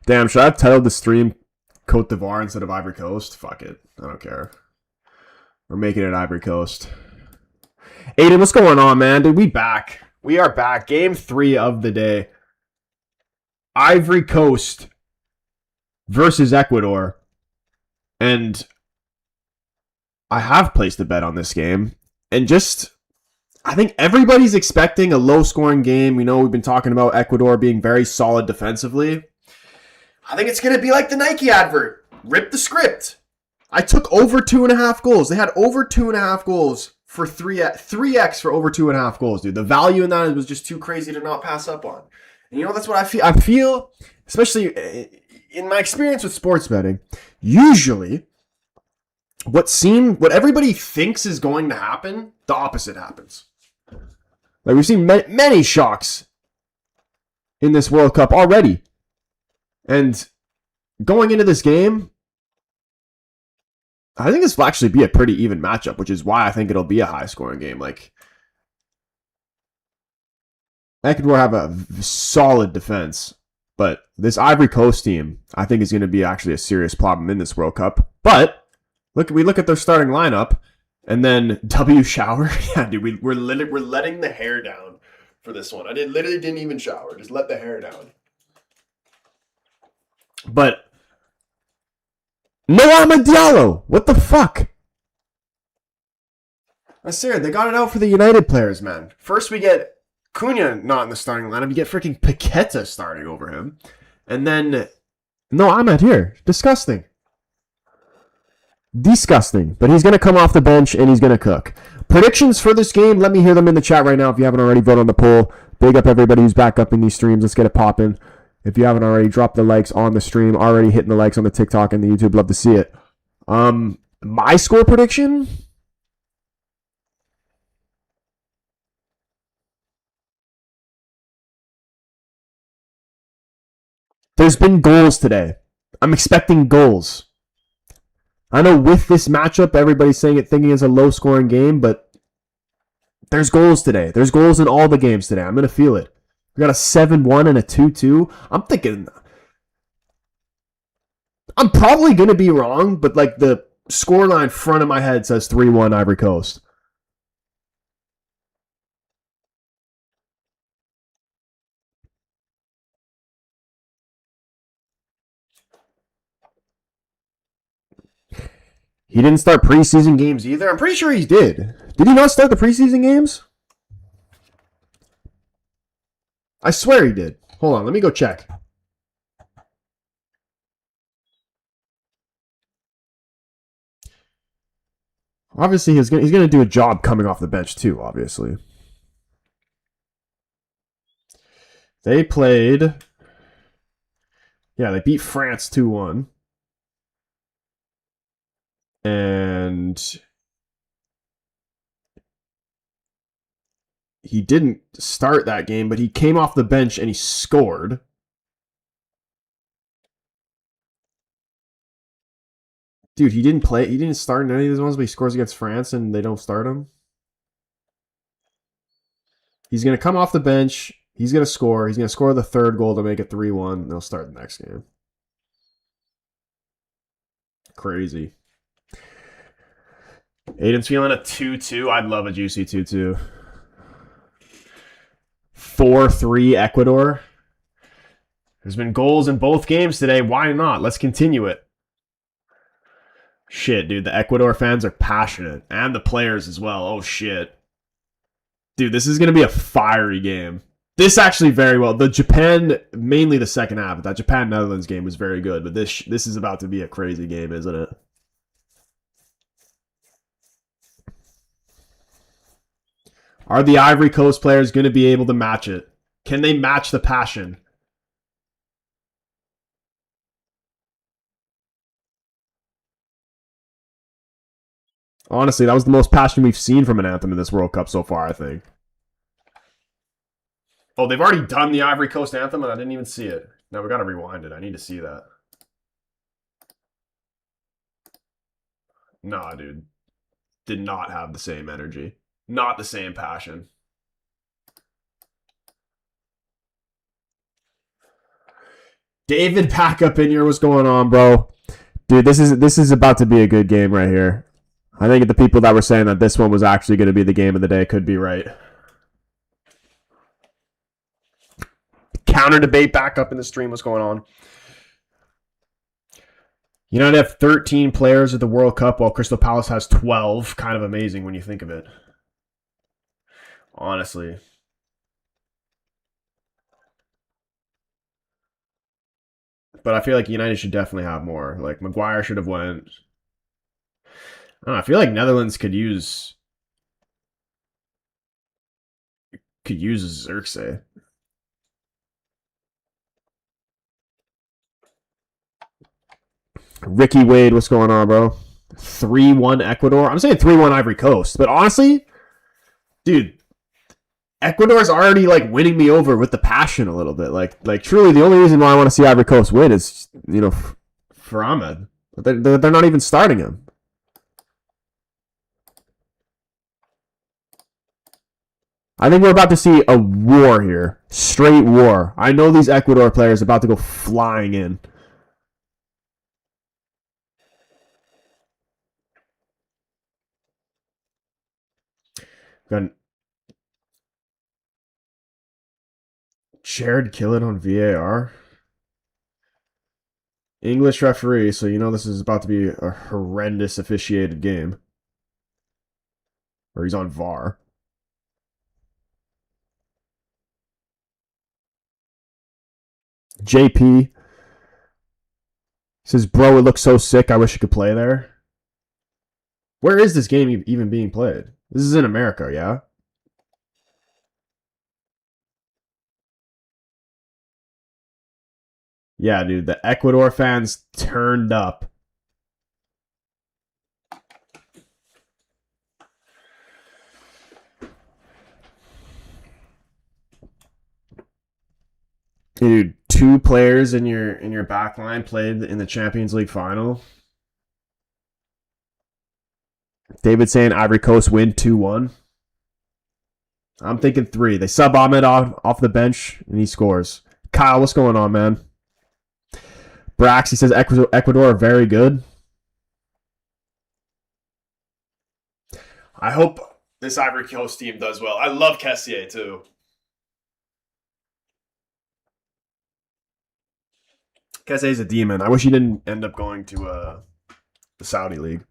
Damn, should I have titled the stream Cote d'Ivoire instead of Ivory Coast? Fuck it. I don't care. We're making it Ivory Coast. Aiden, what's going on, man? Dude, we back. We are back. Game 3 of the day. Ivory Coast versus Ecuador. And I have placed a bet on this game. And I think everybody's expecting a low-scoring game. We know we've been talking about Ecuador being very solid defensively. I think it's going to be like the Nike advert. Rip the script. I took over 2.5 goals. They had over 2.5 goals for 3x for over 2.5 goals, dude. The value in that was just too crazy to not pass up on. And you know, that's what I feel. I feel, especially in my experience with sports betting, usually what everybody thinks is going to happen, the opposite happens. Like, we've seen many shocks in this World Cup already. And going into this game, I think this will actually be a pretty even matchup, which is why I think it'll be a high-scoring game. Like, Ecuador have a solid defense, but this Ivory Coast team, I think, is going to be actually a serious problem in this World Cup. But we look at their starting lineup, and then W shower. Yeah, dude, we're letting the hair down for this one. I literally didn't even shower; just let the hair down. But no Amad Diallo. What the fuck? I swear, they got it out for the United players, man. First we get Cunha not in the starting lineup. You get freaking Paqueta starting over him. And then no Amad here. Disgusting. Disgusting. But he's going to come off the bench and he's going to cook. Predictions for this game, let me hear them in the chat right now if you haven't already. Vote on the poll. Big up everybody who's back up in these streams. Let's get it popping. If you haven't already, drop the likes on the stream. Already hitting the likes on the TikTok and the YouTube. Love to see it. My score prediction? There's been goals today. I'm expecting goals. I know with this matchup, everybody's thinking it's a low-scoring game, but there's goals today. There's goals in all the games today. I'm going to feel it. We got a 7-1 and a 2-2. I'm thinking I'm probably going to be wrong, but like the scoreline front of my head says 3-1 Ivory Coast. He didn't start preseason games either. I'm pretty sure he did. Did he not start the preseason games? I swear he did. Hold on, let me go check. Obviously, he's going to do a job coming off the bench too, obviously. They played... Yeah, they beat France 2-1. And he didn't start that game, but he came off the bench and he scored. Dude, he didn't play. He didn't start in any of these ones, but he scores against France and they don't start him. He's going to come off the bench. He's going to score. He's going to score the third goal to make it 3-1. They'll start the next game. Crazy. Aiden's feeling a 2-2. I'd love a juicy 2-2. 4-3 Ecuador. There's been goals in both games today. Why not? Let's continue it. Shit, dude. The Ecuador fans are passionate. And the players as well. Oh, shit. Dude, this is going to be a fiery game. This actually very well. The Japan, mainly the second half, that Japan Netherlands game was very good. But this is about to be a crazy game, isn't it? Are the Ivory Coast players going to be able to match it? Can they match the passion? Honestly, that was the most passion we've seen from an anthem in this World Cup so far, I think. Oh, they've already done the Ivory Coast anthem, and I didn't even see it. Now we got to rewind it. I need to see that. Nah, dude. Did not have the same energy. Not the same passion. David, pack up in here. What's going on, bro? Dude, this is about to be a good game right here. I think the people that were saying that this one was actually going to be the game of the day could be right. Counter debate back up in the stream. What's going on? United have 13 players at the World Cup while Crystal Palace has 12. Kind of amazing when you think of it. Honestly. But I feel like United should definitely have more. Like Maguire should have went. I don't know, I feel like Netherlands could use Xerxes. Ricky Wade, what's going on, bro? 3-1 Ecuador. I'm saying 3-1 Ivory Coast. But honestly, dude, Ecuador's already like winning me over with the passion a little bit. Like truly, the only reason why I want to see Ivory Coast win is, for Ahmed. They're not even starting him. I think we're about to see a war here. Straight war. I know these Ecuador players are about to go flying in. Got Jared Killett on VAR. English referee, so you know this is about to be a horrendous officiated game. Or he's on VAR. JP says, bro, it looks so sick. I wish I could play there. Where is this game even being played? This is in America, yeah? Yeah, dude, the Ecuador fans turned up. Dude, two players in your back line played in the Champions League final. David saying Ivory Coast win 2-1. I'm thinking 3. They sub Ahmed off the bench, and he scores. Kyle, what's going on, man? Brax, he says Ecuador are very good. I hope this Ivory Coast team does well. I love Kessier, too. Kessier's a demon. I wish he didn't end up going to the Saudi League.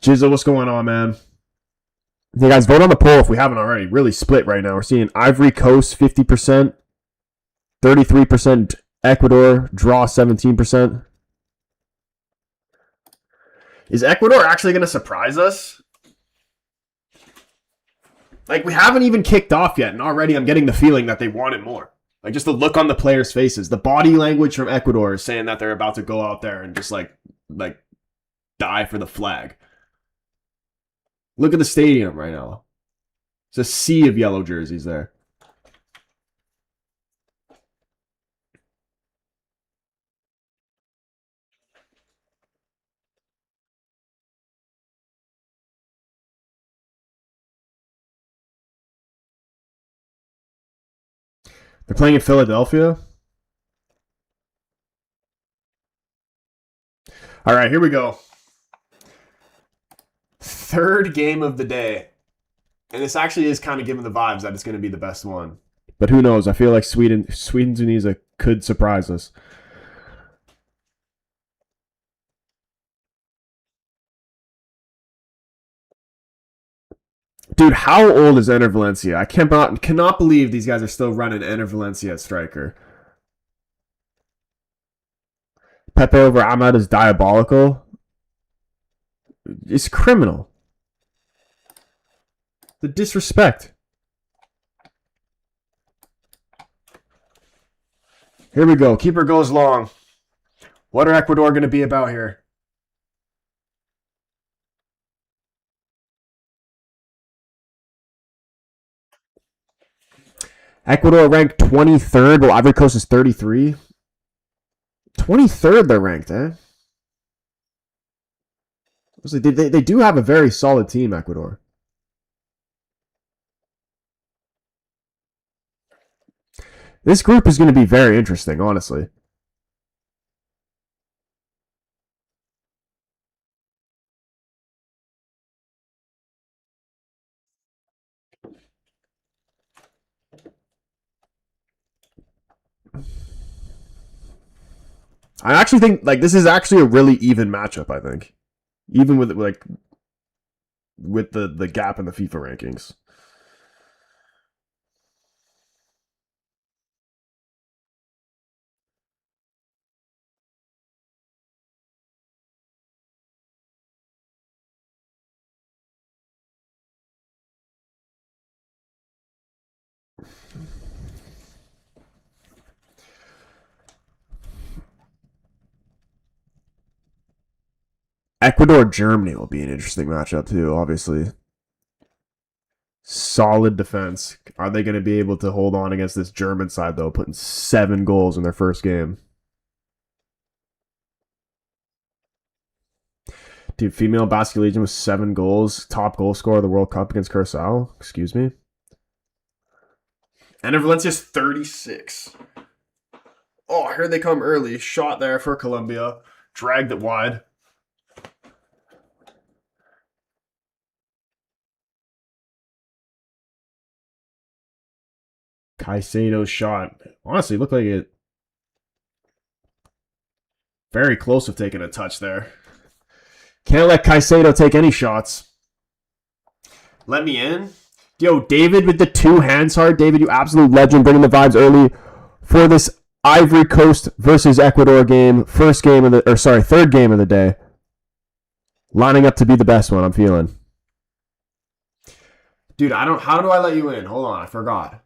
Jizzle, what's going on, man? Hey guys, vote on the poll if we haven't already. Really split right now. We're seeing Ivory Coast 50%, 33% Ecuador, draw 17%. Is Ecuador actually going to surprise us? Like, we haven't even kicked off yet, and already I'm getting the feeling that they want it more. Like, just the look on the players' faces. The body language from Ecuador is saying that they're about to go out there and just, like die for the flag. Look at the stadium right now. It's a sea of yellow jerseys there. They're playing in Philadelphia. All right, here we go. Third game of the day. And this actually is kind of giving the vibes that it's going to be the best one. But who knows? I feel like Tunisia could surprise us. Dude, how old is Enter Valencia? I cannot believe these guys are still running Enter Valencia at striker. Pepe over Ahmad is diabolical. It's criminal. The disrespect. Here we go. Keeper goes long. What are Ecuador going to be about here? Ecuador ranked 23rd, while Ivory Coast is 33. 23rd they're ranked, eh? They do have a very solid team, Ecuador. This group is going to be very interesting, honestly. I actually think like this is actually a really even matchup, I think. Even with the gap in the FIFA rankings. Ecuador Germany will be an interesting matchup too, obviously. Solid defense. Are they going to be able to hold on against this German side though, putting 7 goals in their first game? Dude, female Basque Legion with 7 goals, top goal scorer of the World Cup against Curacao. Excuse me. And Valencia's 36. Oh, here they come early. Shot there for Colombia. Dragged it wide. Caicedo's shot. Honestly, looked like it. Very close of taking a touch there. Can't let Caicedo take any shots. Let me in. Yo, David with the 2 hands hard. David, you absolute legend, bringing the vibes early for this Ivory Coast versus Ecuador game. Third game of the day. Lining up to be the best one, I'm feeling. Dude, how do I let you in? Hold on, I forgot.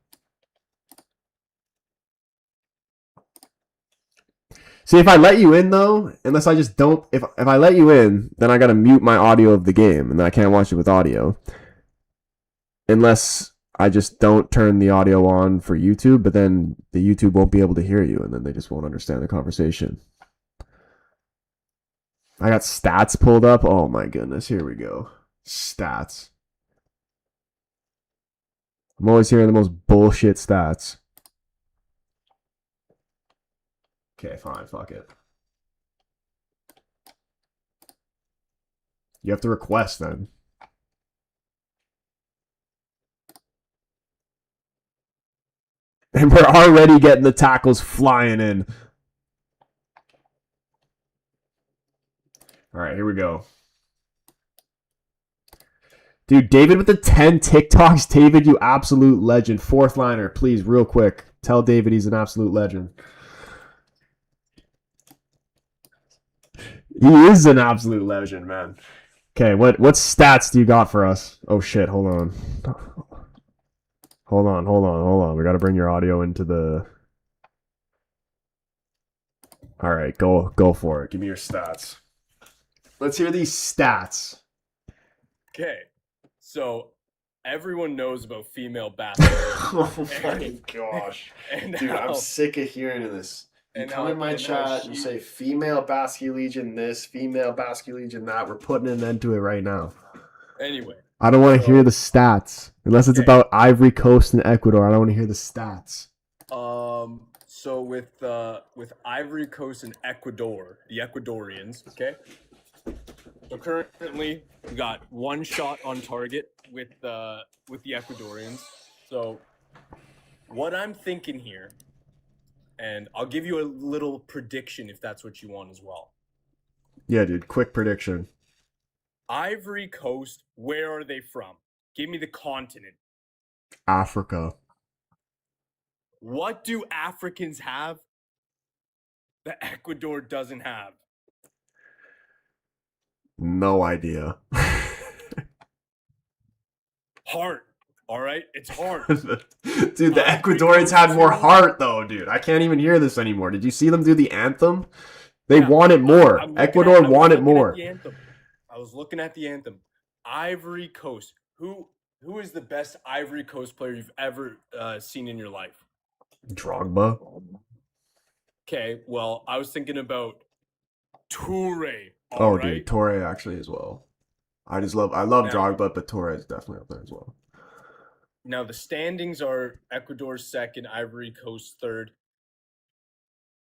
See, if I let you in though, unless I just don't, if I let you in, then I gotta mute my audio of the game, and then I can't watch it with audio. Unless I just don't turn the audio on for YouTube, but then the YouTube won't be able to hear you, and then they just won't understand the conversation. I got stats pulled up. Oh my goodness, here we go. Stats. I'm always hearing the most bullshit stats. Okay, fine, fuck it. You have to request then. And we're already getting the tackles flying in. All right, here we go. Dude, David with the 10 TikToks. David, you absolute legend. 4th liner, please, real quick. Tell David he's an absolute legend. He is an absolute legend, man. Okay, what stats do you got for us? Oh shit, hold on. Hold on. We gotta bring your audio into the... Alright, go for it. Give me your stats. Let's hear these stats. Okay, so everyone knows about female basketball. Oh my gosh. Dude, I'm sick of hearing this. You come in my chat, you say female Basque Legion this, female Basque Legion that. We're putting an end to it right now. Anyway. I don't want to hear the stats. Unless it's about Ivory Coast and Ecuador. I don't want to hear the stats. So with Ivory Coast and Ecuador, the Ecuadorians, okay? So currently we got 1 shot on target with the Ecuadorians. So what I'm thinking here, and I'll give you a little prediction if that's what you want as well. Yeah, dude. Quick prediction. Ivory Coast, where are they from? Give me the continent. Africa. What do Africans have that Ecuador doesn't have? No idea. Heart. All right, it's heart. Dude, the Ecuadorians had more heart, though, dude. I can't even hear this anymore. Did you see them do the anthem? They wanted more. Ecuador wanted more. I was looking at the anthem. Ivory Coast. Who is the best Ivory Coast player you've ever seen in your life? Drogba. Okay, well, I was thinking about Toure. Oh, right? Dude, Toure actually as well. I love Drogba, but Toure is definitely up there as well. Now the standings are Ecuador second, Ivory Coast third.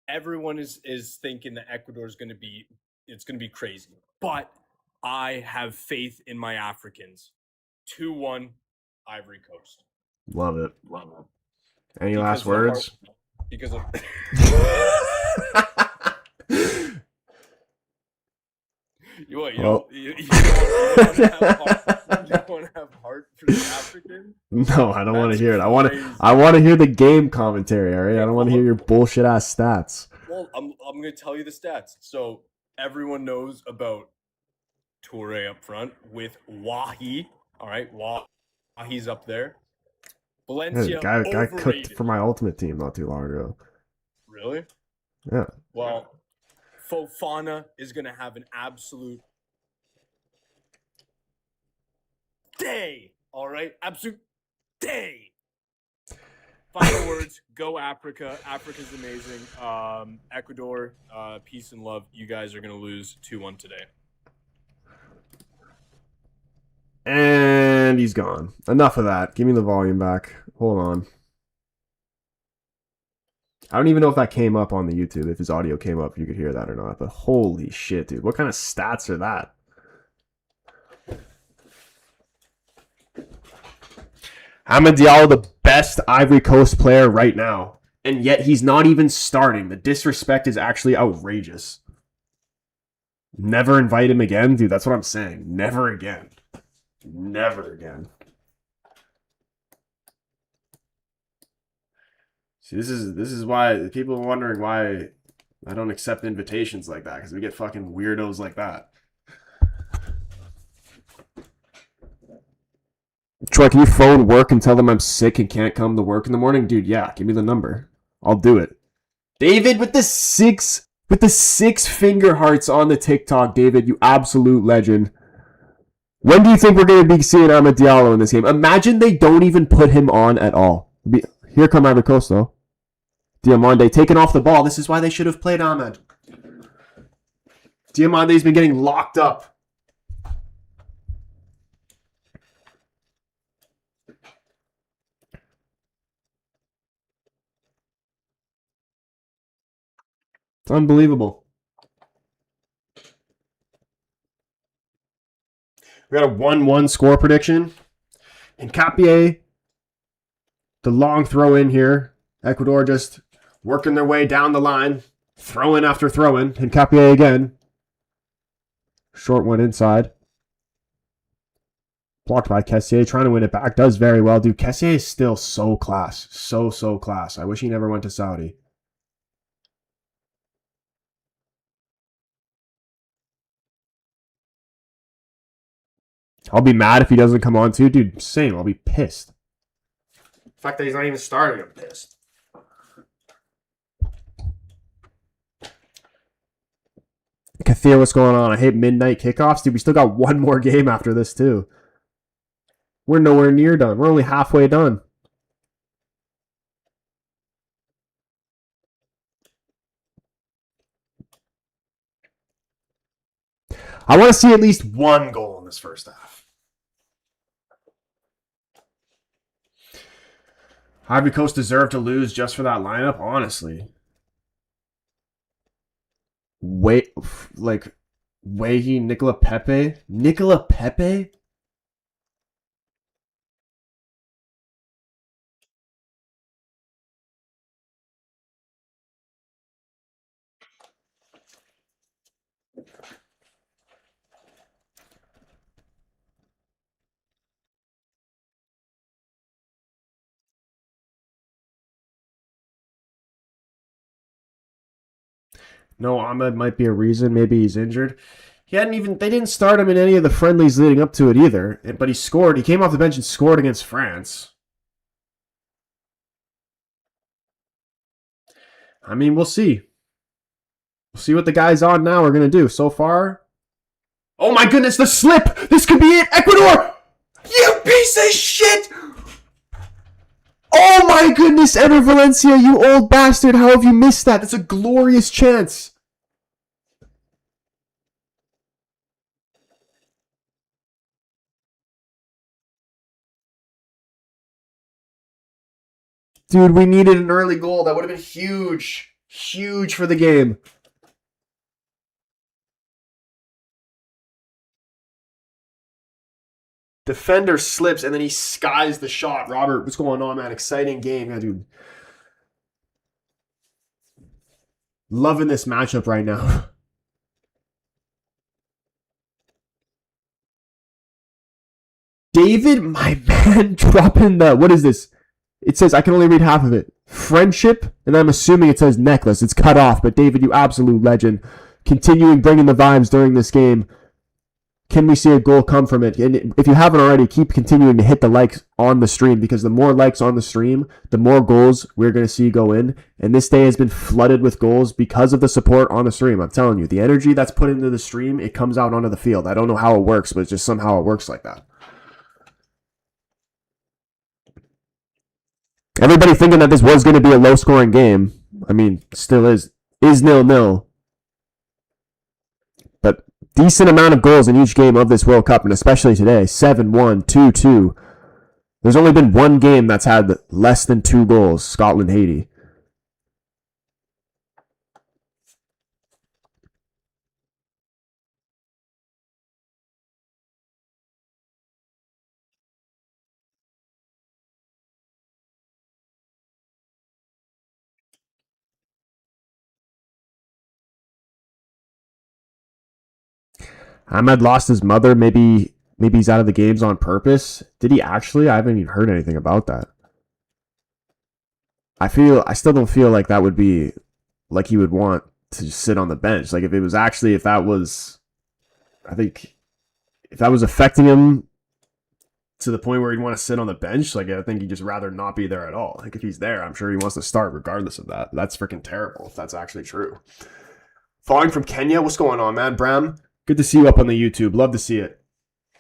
Everyone is thinking that Ecuador is going to be crazy, but I have faith in my Africans. 2-1, Ivory Coast. Love it. Any last words? Because of you want to have heart for the African? No, I don't want to hear it. I want to hear the game commentary. All right, I don't want to hear your bullshit ass stats. Well, I'm going to tell you the stats. So everyone knows about Toure up front with Wahi. All right, Wahi's up there. Valencia, guy cooked for my ultimate team not too long ago. Really? Yeah. Well, Fofana is going to have an absolute day. All right? Absolute day. Final words, go Africa. Africa's amazing. Ecuador, peace and love. You guys are going to lose 2-1 today. And he's gone. Enough of that. Give me the volume back. Hold on. I don't even know if that came up on the YouTube. If his audio came up, you could hear that or not. But holy shit, dude. What kind of stats are that? Amad Diallo, the best Ivory Coast player right now. And yet he's not even starting. The disrespect is actually outrageous. Never invite him again? Dude, that's what I'm saying. Never again. Never again. See, this is why people are wondering why I don't accept invitations like that, because we get fucking weirdos like that. Troy, can you phone work and tell them I'm sick and can't come to work in the morning? Dude, yeah, give me the number. I'll do it. David with the six finger hearts on the TikTok. David, you absolute legend. When do you think we're going to be seeing Amad Diallo in this game? Imagine they don't even put him on at all. Here come Ivory Coast, though. Diamande taking off the ball. This is why they should have played Amad. Diamande's been getting locked up. It's unbelievable. We got a 1-1 score prediction. And Capier, the long throw in here. Ecuador just working their way down the line. Throw in after throw in. And Capier again. Short one inside. Blocked by Kessier. Trying to win it back. Does very well. Dude, Kessier is still so class. So class. I wish he never went to Saudi. I'll be mad if he doesn't come on too. Dude, same. I'll be pissed. The fact that he's not even starting, I'm pissed. Kathir, what's going on? I hate midnight kickoffs. Dude, we still got one more game after this, too. We're nowhere near done. We're only halfway done. I want to see at least one goal in this first half. Ivory Coast deserved to lose just for that lineup, honestly. Wehi, Nicola Pepe? Nicola Pepe? No, Ahmed might be a reason. Maybe he's injured. He hadn't even. They didn't start him in any of the friendlies leading up to it either. But he scored. He came off the bench and scored against France. I mean, we'll see. We'll see what the guys on now are gonna do. So far, oh my goodness, the slip! This could be it, Ecuador! You piece of shit! Oh my goodness, Ener Valencia, you old bastard! How have you missed that? That's a glorious chance. Dude, we needed an early goal. That would have been huge. Huge for the game. Defender slips and then he skies the shot. Robert, what's going on, man? Exciting game. Yeah, dude. Loving this matchup right now. David, my man, dropping the. What is this? It says, I can only read half of it. Friendship, and I'm assuming it says necklace. It's cut off, but David, you absolute legend. Continuing bringing the vibes during this game. Can we see a goal come from it? And if you haven't already, keep continuing to hit the likes on the stream, because the more likes on the stream, the more goals we're going to see go in. And this day has been flooded with goals because of the support on the stream. I'm telling you, the energy that's put into the stream, it comes out onto the field. I don't know how it works, but it's just somehow it works like that. Everybody thinking that this was going to be a low-scoring game. I mean, still is 0-0. But decent amount of goals in each game of this World Cup, and especially today. 7-1, 2-2. There's only been one game that's had less than 2 goals, Scotland-Haiti. Ahmed lost his mother. Maybe he's out of the games on purpose. Did he actually? I haven't even heard anything about that. I still don't feel like that would be like he would want to just sit on the bench. Like if that was, I think if that was affecting him to the point where he'd want to sit on the bench, like I think he'd just rather not be there at all. Like if he's there, I'm sure he wants to start regardless of that. That's freaking terrible if that's actually true. Following from Kenya, what's going on, man? Bram, good to see you up on the YouTube. Love to see it.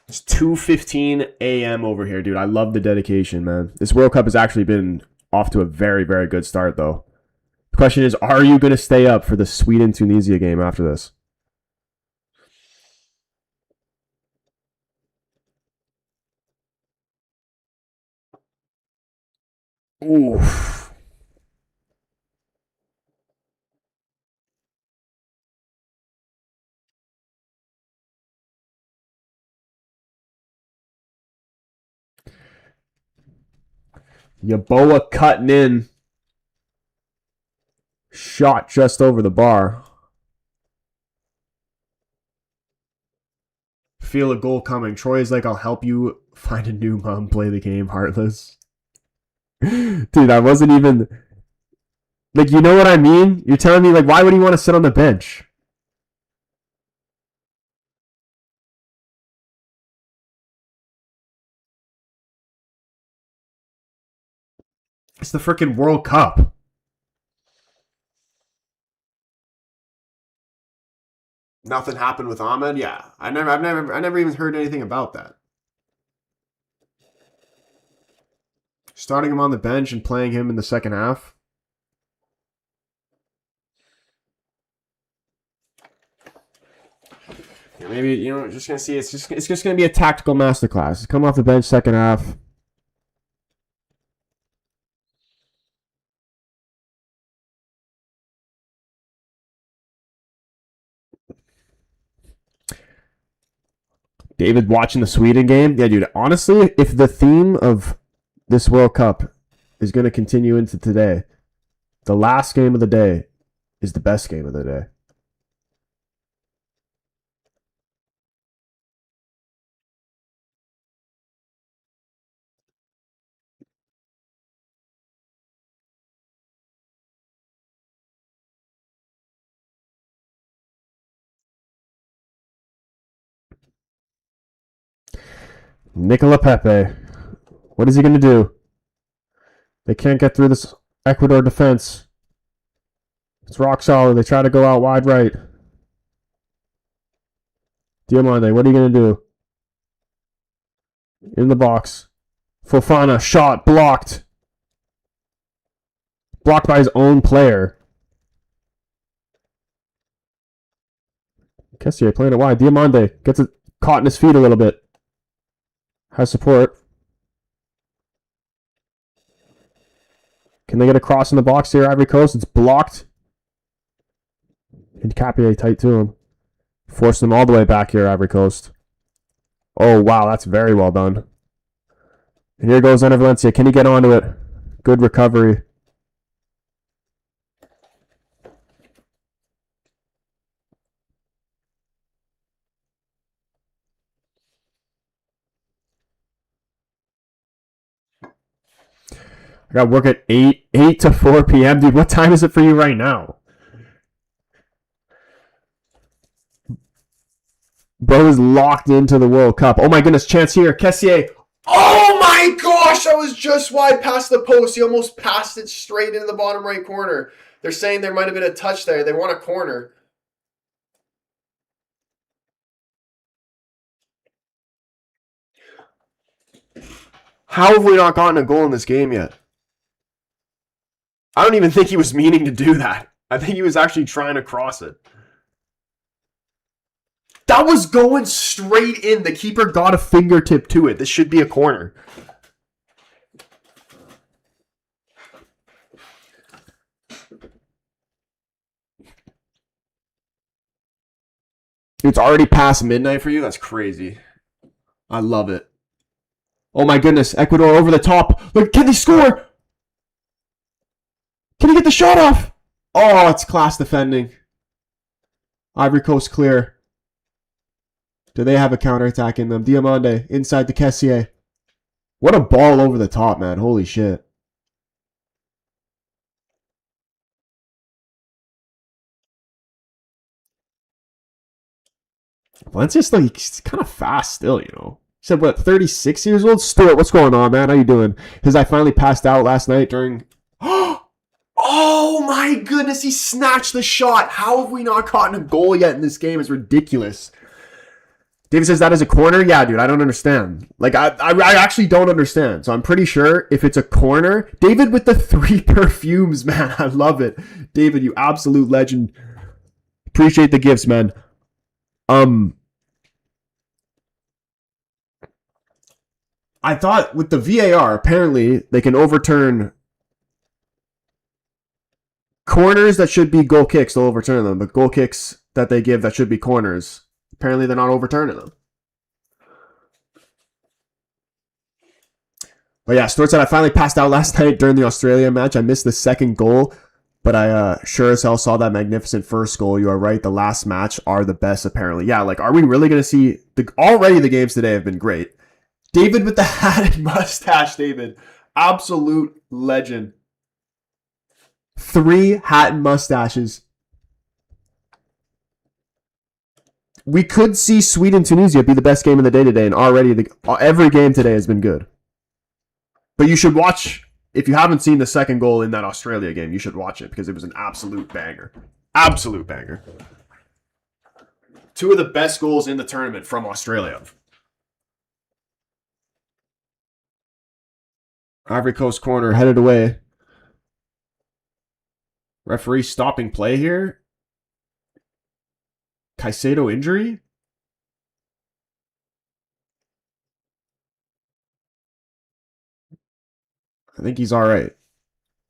It's 2:15 a.m. over here, dude. I love the dedication, man. This World Cup has actually been off to a very, very good start, though. The question is, are you going to stay up for the Sweden-Tunisia game after this? Oof. Yaboa cutting in. Shot just over the bar. Feel a goal coming. Troy's like, I'll help you find a new mom, play the game, Heartless. Dude, I wasn't even. Like, you know what I mean? You're telling me, like, why would he want to sit on the bench? It's the freaking World Cup. Nothing happened with Ahmed. Yeah, I never even heard anything about that. Starting him on the bench and playing him in the second half. Yeah, maybe just gonna see. It's just gonna be a tactical masterclass. Come off the bench second half. David watching the Sweden game. Yeah, dude. Honestly, if the theme of this World Cup is going to continue into today, the last game of the day is the best game of the day. Nicola Pepe. What is he going to do? They can't get through this Ecuador defense. It's rock solid. They try to go out wide right. Diamande, what are you going to do? In the box. Fofana, shot, blocked. Blocked by his own player. Kessier playing it wide. Diamande gets it caught in his feet a little bit. Has support. Can they get a cross in the box here, Ivory Coast? It's blocked. And Capier tight to him. Forcing them all the way back here, Ivory Coast. Oh, wow, that's very well done. And here goes Enner Valencia. Can he get onto it? Good recovery. I got work at 8 to 4 p.m. Dude, what time is it for you right now? Bro is locked into the World Cup. Oh my goodness, chance here. Kessier. Oh my gosh, I was just wide past the post. He almost passed it straight into the bottom right corner. They're saying there might have been a touch there. They want a corner. How have we not gotten a goal in this game yet? I don't even think he was meaning to do that. I think he was actually trying to cross it. That was going straight in. The keeper got a fingertip to it. This should be a corner. It's already past midnight for you? That's crazy. I love it. Oh my goodness. Ecuador over the top. Look, can they score? Can he get the shot off? Oh, it's class defending. Ivory Coast clear. Do they have a counterattack in them? Diamande inside to Kessier. What a ball over the top, man. Holy shit. Valencia's like, he's kind of fast still, you know. He said, what, 36 years old? Stuart, what's going on, man? How you doing? Because I finally passed out last night during... Oh my goodness, he snatched the shot. How have we not gotten a goal yet in this game? It's ridiculous. David says that is a corner? Yeah, dude, I don't understand. Like, I actually don't understand. So I'm pretty sure if it's a corner... David with the 3 perfumes, man. I love it. David, you absolute legend. Appreciate the gifts, man. I thought with the VAR, apparently they can overturn corners that should be goal kicks. They'll overturn them. But goal kicks that they give that should be corners, apparently they're not overturning them. But yeah, Stuart said I finally passed out last night during the Australia match. I missed the second goal, but I sure as hell saw that magnificent first goal. You are right. The last match are the best, apparently. Yeah, like, are we really going to see... Already the games today have been great. David with the hat and mustache, David. Absolute legend. 3 hat and mustaches. We could see Sweden Tunisia be the best game of the day today, and already every game today has been good. But you should watch, if you haven't seen the second goal in that Australia game, you should watch it because it was an absolute banger. Absolute banger. 2 of the best goals in the tournament from Australia. Ivory Coast corner headed away. Referee stopping play here. Caicedo injury? I think he's all right.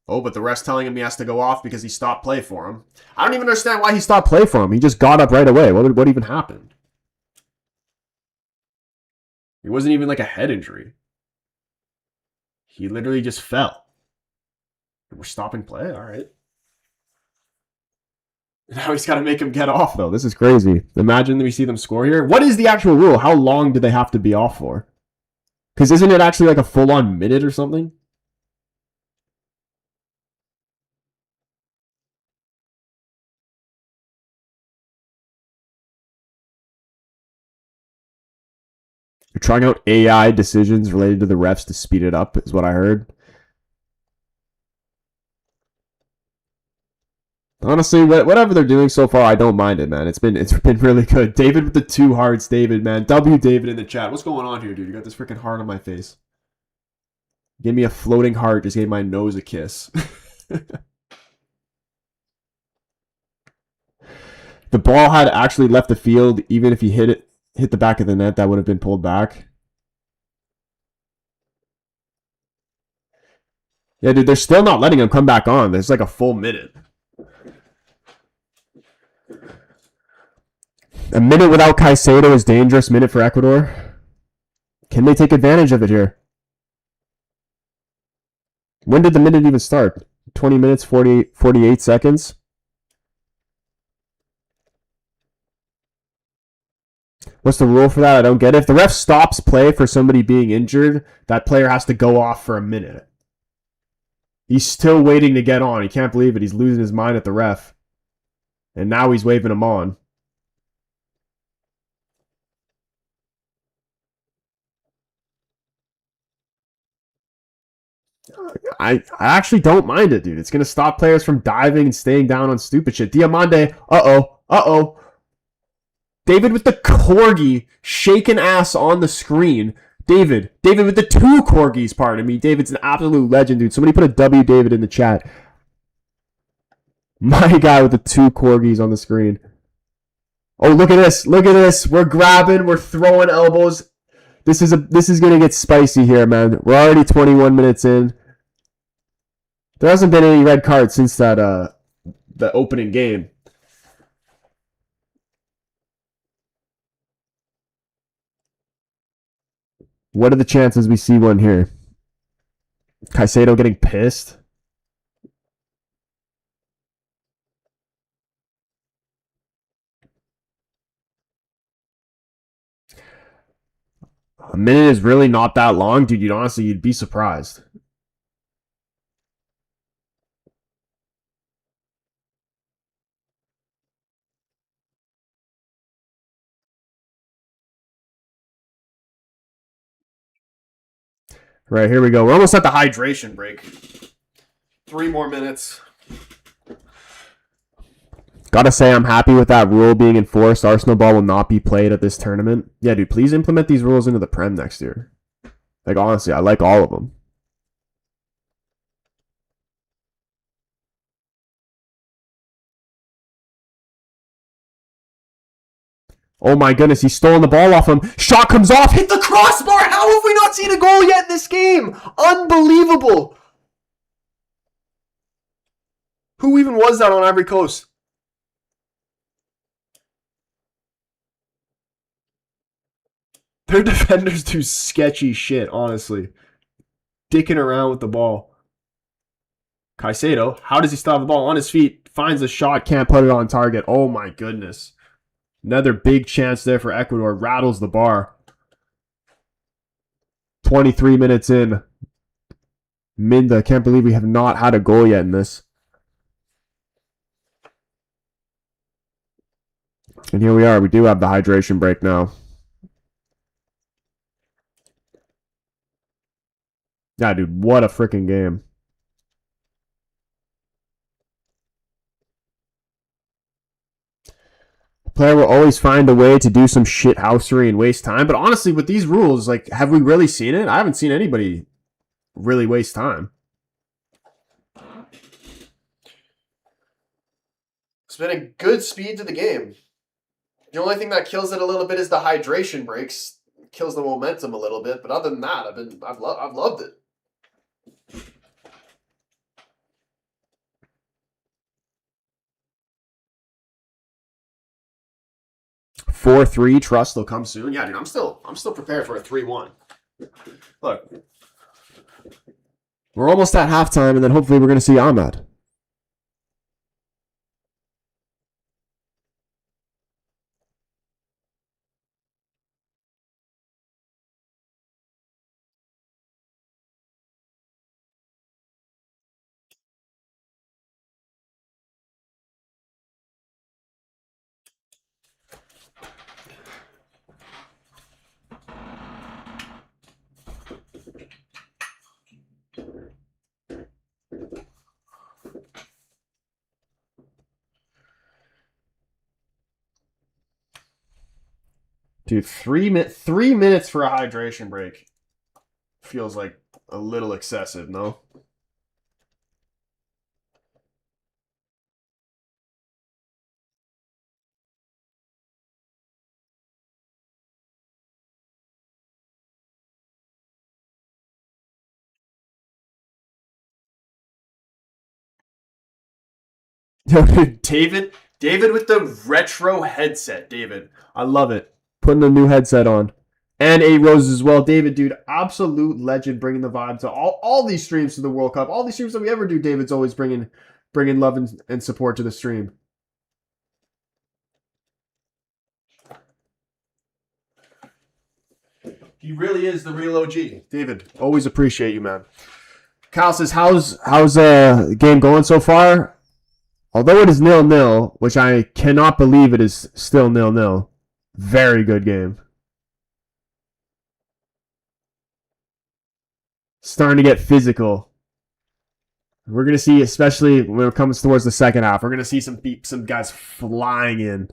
Oh, but the ref's telling him he has to go off because he stopped play for him. I don't even understand why he stopped play for him. He just got up right away. What even happened? It wasn't even like a head injury. He literally just fell. We're stopping play? All right. Now he's got to make him get off, though. This is crazy. Imagine we see them score here. What is the actual rule? How long do they have to be off for? Because isn't it actually like a full-on minute or something? They're trying out AI decisions related to the refs to speed it up, is what I heard. Honestly, whatever they're doing so far, I don't mind it, man. It's been really good. David with the 2 hearts, David, man. W David in the chat. What's going on here, dude? You got this freaking heart on my face. Give me a floating heart. Just gave my nose a kiss. The ball had actually left the field, even if he hit the back of the net, that would have been pulled back. Yeah, dude, they're still not letting him come back on. There's like a full minute. A minute without Caicedo is dangerous. Minute for Ecuador. Can they take advantage of it here? When did the minute even start? 20 minutes, 48 seconds. What's the rule for that? I don't get it. If the ref stops play for somebody being injured, that player has to go off for a minute. He's still waiting to get on. He can't believe it. He's losing his mind at the ref. And now he's waving him on. I actually don't mind it, dude. It's going to stop players from diving and staying down on stupid shit. Diamande, uh-oh. David with the corgi shaking ass on the screen. David with the 2 corgis, pardon me. David's an absolute legend, dude. Somebody put a W David in the chat. My guy with the 2 corgis on the screen. Oh, look at this. We're grabbing. We're throwing elbows. This is going to get spicy here, man. We're already 21 minutes in. There hasn't been any red cards since that the opening game. What are the chances we see one here? Caicedo getting pissed? A minute is really not that long, dude. You'd be surprised. Right, here we go. We're almost at the hydration break. 3 more minutes. Gotta say, I'm happy with that rule being enforced. Arsenal ball will not be played at this tournament. Yeah, dude, please implement these rules into the Prem next year. Like, honestly, I like all of them. Oh my goodness, he's stolen the ball off him. Shot comes off, hit the crossbar. How have we not seen a goal yet in this game? Unbelievable. Who even was that on Ivory Coast? Their defenders do sketchy shit, honestly. Dicking around with the ball. Caicedo, how does he stop the ball? On his feet, finds the shot, can't put it on target. Oh my goodness. Another big chance there for Ecuador. Rattles the bar. 23 minutes in. Minda, can't believe we have not had a goal yet in this. And here we are. We do have the hydration break now. Yeah, dude, what a freaking game. The player will always find a way to do some shit housery and waste time. But honestly, with these rules, like, have we really seen it? I haven't seen anybody really waste time. It's been a good speed to the game. The only thing that kills it a little bit is the hydration breaks. It kills the momentum a little bit, but other than that, I've loved it. 4-3, trust they'll come soon. Yeah, dude, I'm still prepared for a 3-1. Look, we're almost at halftime, and then hopefully we're gonna see Ahmed. Dude, 3 minutes for a hydration break feels like a little excessive, no? David with the retro headset. David, I love it. Putting a new headset on. And 8 Roses as well. David, dude, absolute legend, bringing the vibe to all these streams to the World Cup. All these streams that we ever do, David's always bringing love and support to the stream. He really is the real OG. David, always appreciate you, man. Kyle says, how's the game going so far? Although it is 0-0, which I cannot believe it is still 0-0. Very good game. Starting to get physical. We're going to see, especially when it comes towards the second half, we're going to see some guys flying in.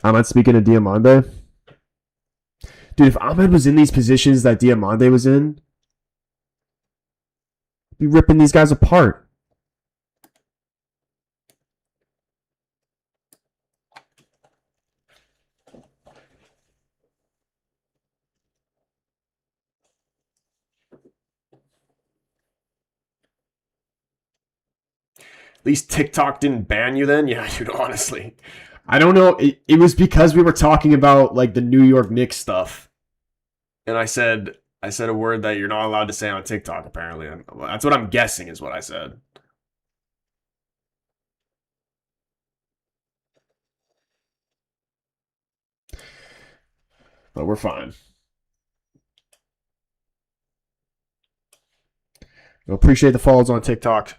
I'm not speaking of Diamande. Dude, if Ahmed was in these positions that Diamande was in, he'd be ripping these guys apart. At least TikTok didn't ban you then? Yeah, dude, honestly. I don't know. It was because we were talking about like the New York Knicks stuff. And I said a word that you're not allowed to say on TikTok, apparently. And that's what I'm guessing is what I said. But we're fine. I appreciate the follows on TikTok.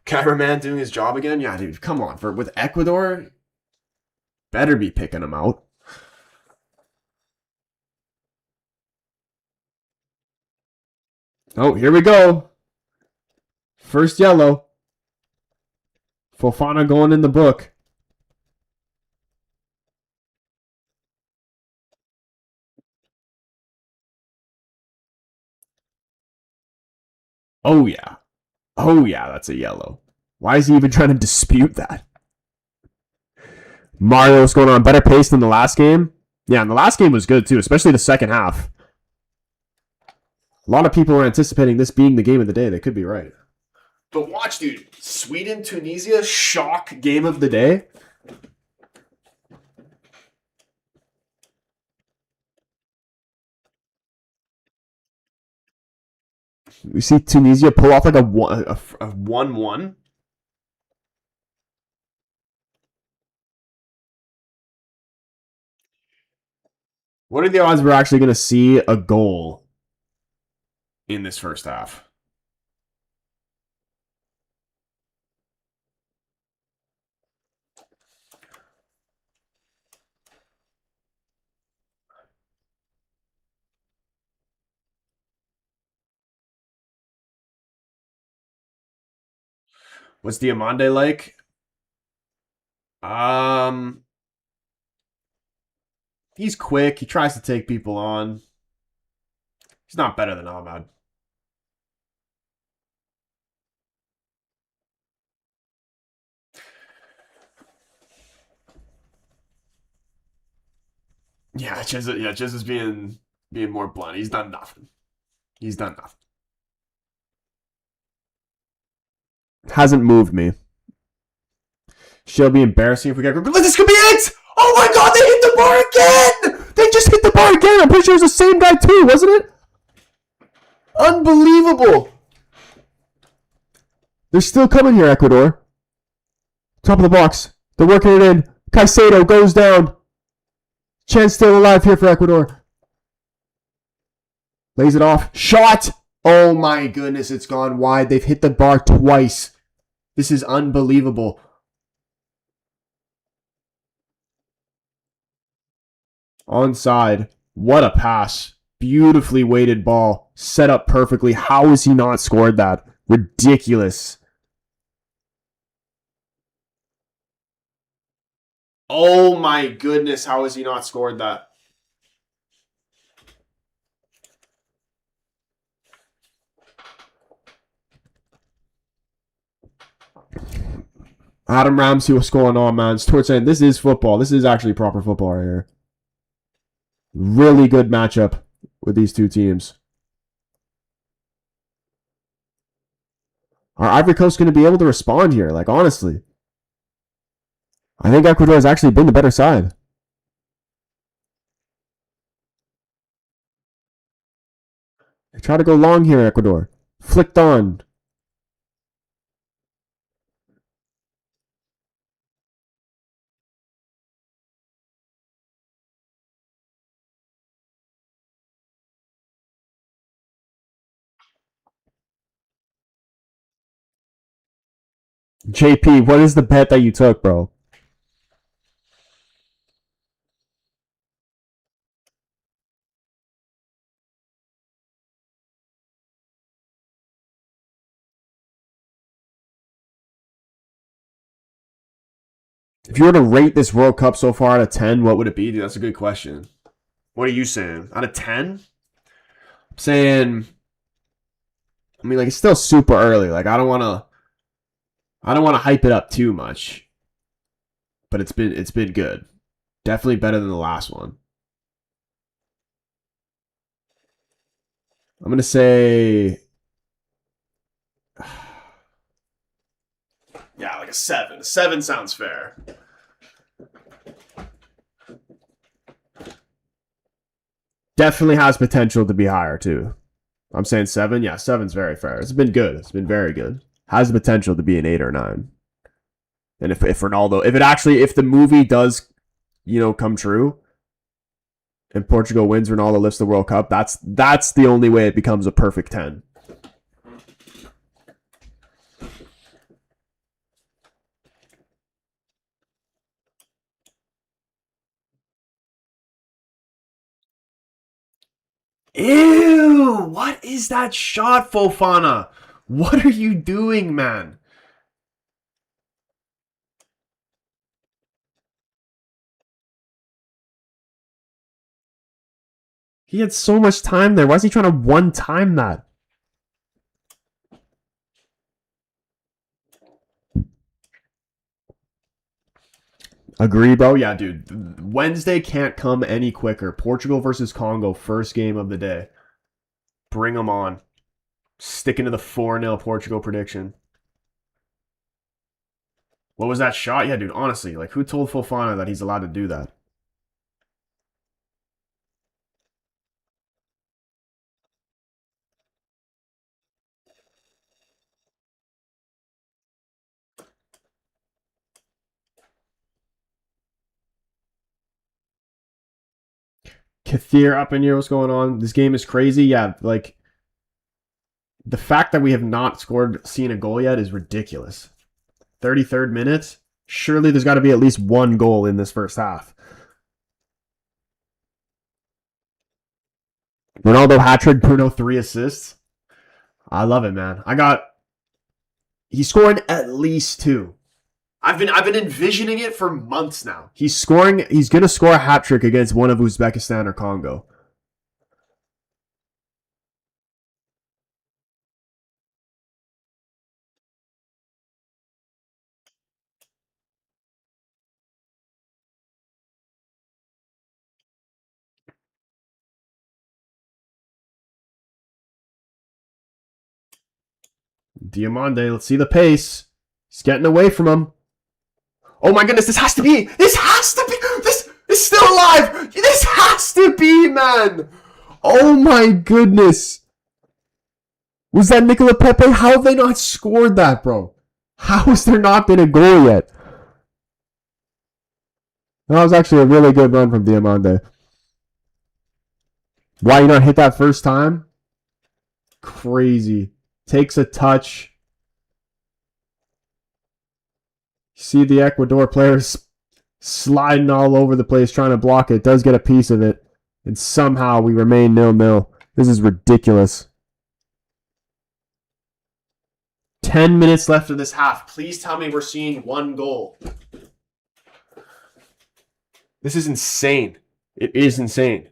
Cameraman doing his job again? Yeah, dude, come on. With Ecuador, better be picking him out. Oh, here we go. First yellow. Fofana going in the book. Oh, yeah. Oh, yeah, that's a yellow. Why is he even trying to dispute that? Mario, what's going on? Better pace than the last game? Yeah, and the last game was good, too, especially the second half. A lot of people were anticipating this being the game of the day. They could be right. But watch, dude. Sweden, Tunisia, shock game of the day. We see Tunisia pull off like a 1-1. What are the odds we're actually going to see a goal in this first half? What's Diamande like? He's quick. He tries to take people on. He's not better than Ahmad. Yeah, Chiz is being more blunt. He's done nothing. Hasn't moved me. She'll be embarrassing if we get. This could be it! Oh my god, they hit the bar again! They just hit the bar again! I'm pretty sure it was the same guy too, wasn't it? Unbelievable! They're still coming here, Ecuador. Top of the box. They're working it in. Caicedo goes down. Chance still alive here for Ecuador. Lays it off. Shot! Oh my goodness, it's gone wide. They've hit the bar twice. This is unbelievable. Onside. What a pass. Beautifully weighted ball. Set up perfectly. How has he not scored that? Ridiculous. Oh my goodness, how has he not scored that? Adam Ramsey, what's going on, man? It's towards saying this is football. This is actually proper football right here. Really good matchup with these two teams. Are Ivory Coast going to be able to respond here? Like, honestly, I think Ecuador has actually been the better side. They try to go long here, Ecuador. Flicked on. JP, what is the bet that you took, bro? If you were to rate this World Cup so far out of 10, what would it be? Dude, that's a good question. What are you saying? Out of 10? I'm saying, I mean, like, it's still super early. Like, I don't want to hype it up too much. But it's been good. Definitely better than the last one. I'm going to say, yeah, like a 7. A 7 sounds fair. Definitely has potential to be higher, too. I'm saying 7. Yeah, 7's very fair. It's been good. It's been very good. Has the potential to be an 8 or 9. And if Ronaldo, if the movie does, come true, and Portugal wins, Ronaldo lifts the World Cup, that's the only way it becomes a perfect 10. Ew! What is that shot, Fofana? What are you doing, man? He had so much time there. Why is he trying to one-time that? Agree, bro? Yeah, dude. Wednesday can't come any quicker. Portugal versus Congo, first game of the day. Bring them on. Sticking to the 4-0 Portugal prediction. What was that shot? Yeah, dude, honestly, like, who told Fofana that he's allowed to do that? Kathir up in here, what's going on? This game is crazy. Yeah, like, the fact that we have not seen a goal yet is ridiculous. 33rd minute? Surely there's got to be at least one goal in this first half. Ronaldo hat-trick, Bruno 3 assists. I love it, man. He's scoring at least 2. I've been envisioning it for months now. He's going to score a hat-trick against one of Uzbekistan or Congo. Diamande, let's see the pace. He's getting away from him. Oh my goodness, this has to be. This is still alive. This has to be, man. Oh my goodness. Was that Nicola Pepe? How have they not scored that, bro? How has there not been a goal yet? That was actually a really good run from Diamande. Why you not hit that first time? Crazy. Takes a touch. See the Ecuador players sliding all over the place trying to block it. Does get a piece of it. And somehow we remain 0-0. This is ridiculous. 10 minutes left of this half. Please tell me we're seeing one goal. This is insane. It is insane.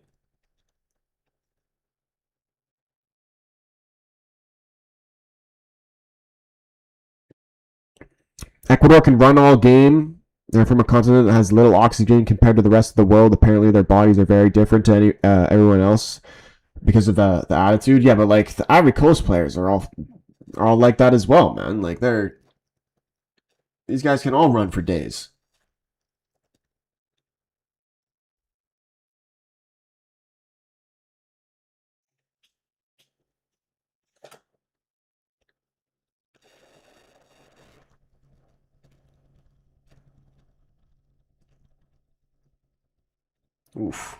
Ecuador can run all game. They're from a continent that has little oxygen compared to the rest of the world. Apparently, their bodies are very different to everyone else because of the attitude. Yeah, but like the Ivory Coast players are all like that as well, man. Like these guys can all run for days. Oof.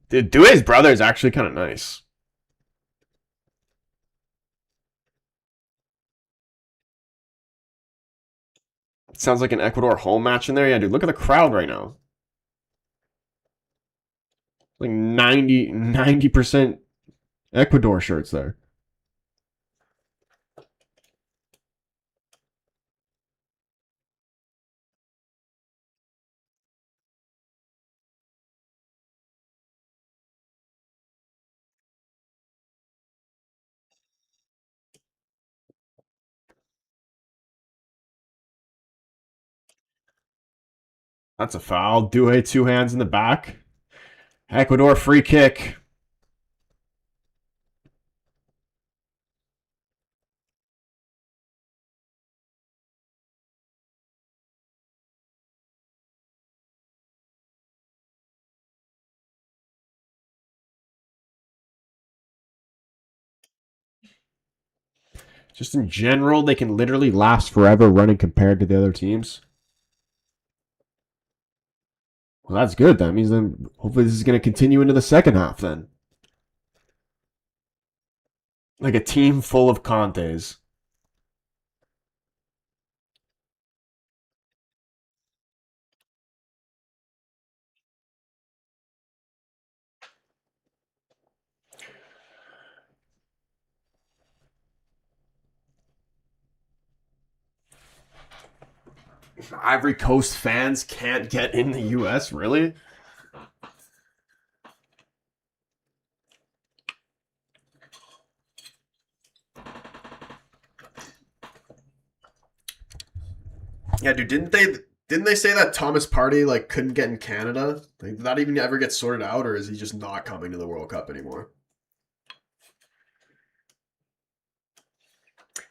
Dude, Due's brother is actually kind of nice. It sounds like an Ecuador home match in there. Yeah, dude, look at the crowd right now. Like 90% Ecuador shirts there. That's a foul. Due, two hands in the back. Ecuador free kick. Just in general, they can literally last forever running compared to the other teams. Well, that's good. That means then hopefully this is going to continue into the second half then. Like a team full of Contes. Ivory Coast fans can't get in the US, really? Yeah, dude, didn't they say that Thomas Partey like couldn't get in Canada? Like, did that even ever get sorted out, or is he just not coming to the World Cup anymore?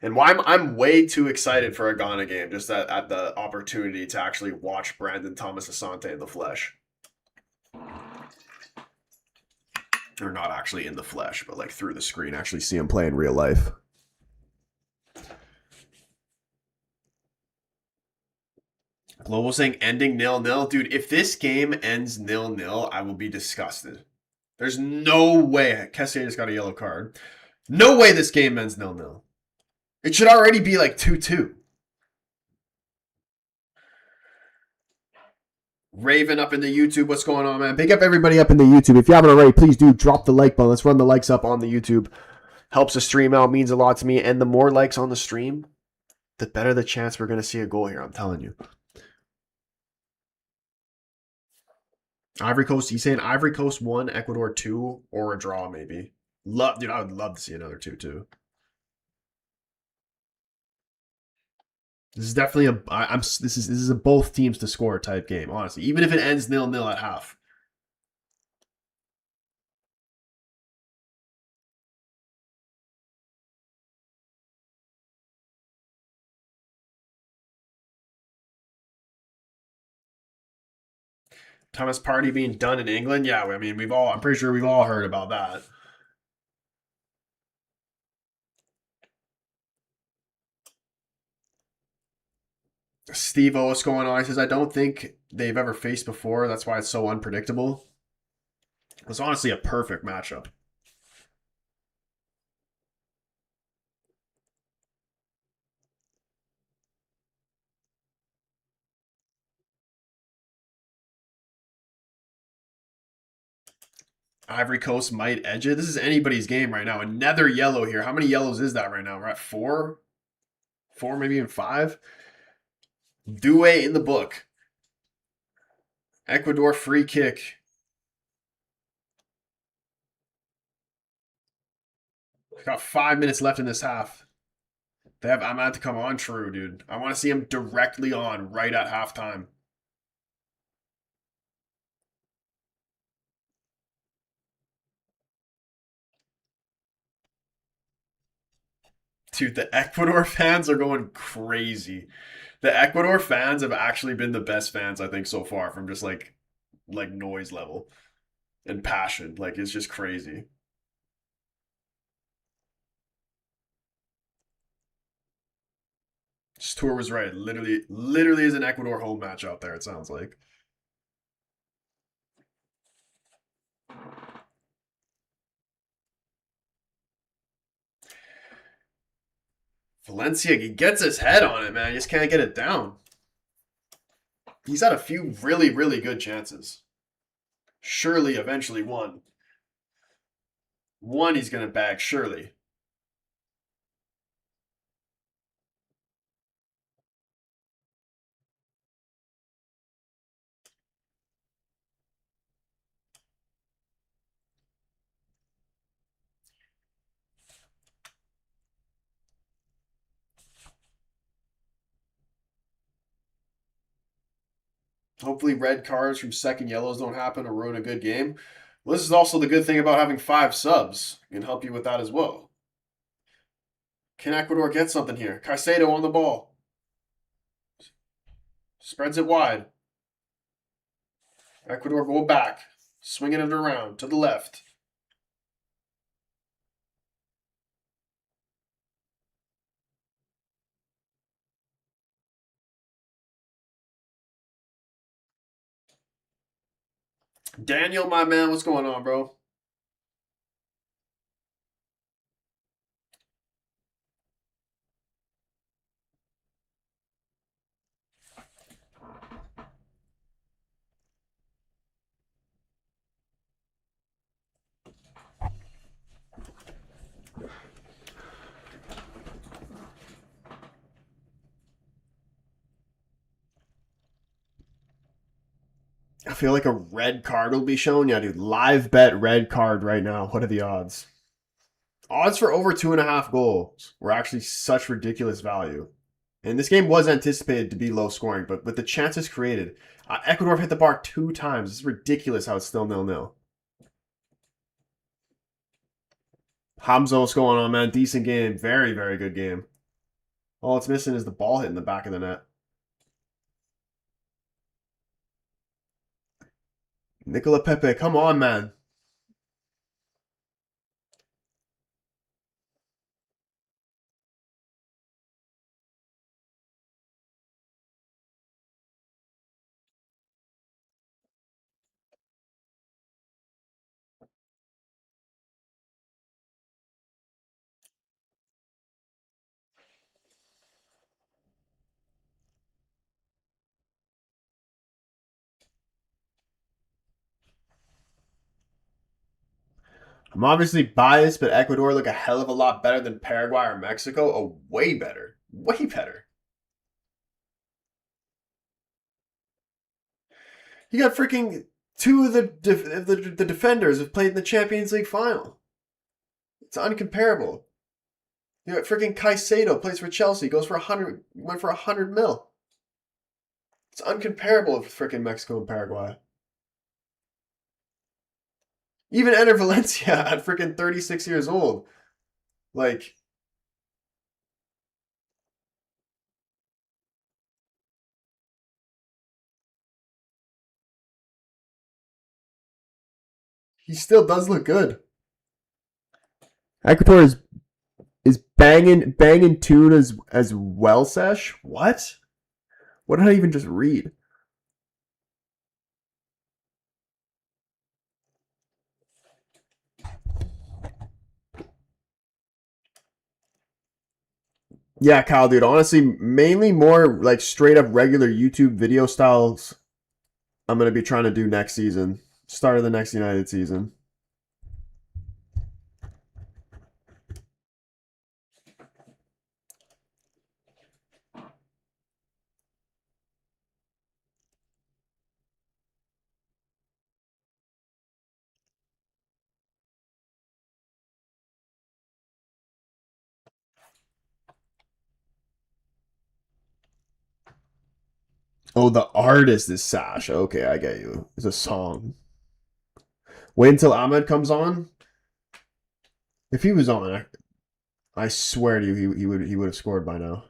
And why I'm way too excited for a Ghana game, just at the opportunity to actually watch Brandon Thomas Asante in the flesh. Or not actually in the flesh, but like through the screen, actually see him play in real life. Global saying ending 0-0. Dude, if this game ends 0-0, I will be disgusted. There's no way. Kessier just got a yellow card. No way this game ends 0-0. It should already be like 2-2. Raven up in the YouTube. What's going on, man? Big up everybody up in the YouTube. If you haven't already, please do drop the like button. Let's run the likes up on the YouTube. Helps the stream out, means a lot to me. And the more likes on the stream, the better the chance we're going to see a goal here. I'm telling you. Ivory Coast, he's saying Ivory Coast 1, Ecuador 2, or a draw maybe. Dude, I would love to see another 2-2. This is definitely this is a both teams to score type game, honestly. Even if it ends 0-0 at half. Thomas Partey being done in England, yeah. I mean, I'm pretty sure we've all heard about that. Steve O, what's going on? He says, I don't think they've ever faced before. That's why it's so unpredictable. It's honestly a perfect matchup. Ivory Coast might edge it. This is anybody's game right now. Another yellow here. How many yellows is that right now? We're at 4? 4, maybe even 5? Due in the book. Ecuador free kick. Got 5 minutes left in this half. I'm going to have to come on true, dude. I want to see him directly on right at halftime. Dude, the Ecuador fans are going crazy. The Ecuador fans have actually been the best fans, I think, so far from just like noise level and passion. Like, it's just crazy. This tour was right. Literally is an Ecuador home match out there, it sounds like. Valencia, he gets his head on it, man. He just can't get it down. He's had a few really, really good chances. Surely, eventually, one. One he's going to bag, surely. Hopefully, red cards from second yellows don't happen or ruin a good game. Well, this is also the good thing about having 5 subs. It can help you with that as well. Can Ecuador get something here? Caicedo on the ball. Spreads it wide. Ecuador go back. Swinging it around to the left. Daniel, my man, what's going on, bro? I feel like a red card will be shown. Yeah, dude. Live bet red card right now. What are the odds? Odds for over 2.5 goals were actually such ridiculous value. And this game was anticipated to be low scoring, but with the chances created, Ecuador hit the bar 2 times. It's ridiculous how it's still 0-0. Hamza, what's going on, man? Decent game. Very, very good game. All it's missing is the ball hitting the back of the net. Nicola Pepe, come on, man. I'm obviously biased, but Ecuador look a hell of a lot better than Paraguay or Mexico. Oh, way better. Way better. You got freaking 2 of the defenders have played in the Champions League final. It's uncomparable. You got freaking Caicedo plays for Chelsea, goes for 100, went for 100 mil. It's uncomparable with freaking Mexico and Paraguay. Even Enter Valencia at freaking 36 years old. Like, he still does look good. Ecuador is banging tune as well, Sesh. What? What did I even just read? Yeah, Kyle, dude. Honestly, mainly more like straight up regular YouTube video styles. I'm gonna be trying to do next season, start of the next United season. Oh, the artist is Sash. Okay, I get you. It's a song. Wait until Ahmed comes on. If he was on, I swear to you, he would have scored by now.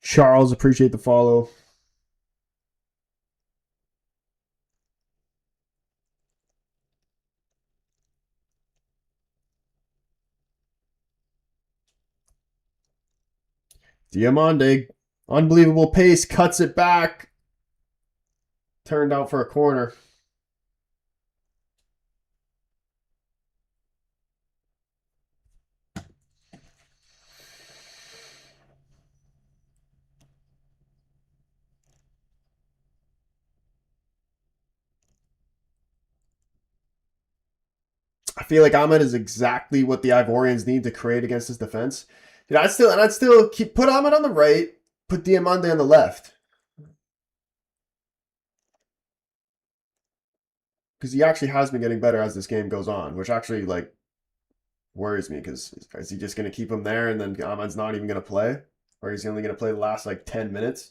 Charles, appreciate the follow. Diamande, unbelievable pace, cuts it back. Turned out for a corner. I feel like Ahmed is exactly what the Ivorians need to create against this defense. Dude, I'd still keep put Ahmed on the right, put Diamande on the left. Because he actually has been getting better as this game goes on, which actually like worries me because is he just going to keep him there and then Ahmed's not even going to play? Or he's only going to play the last like 10 minutes?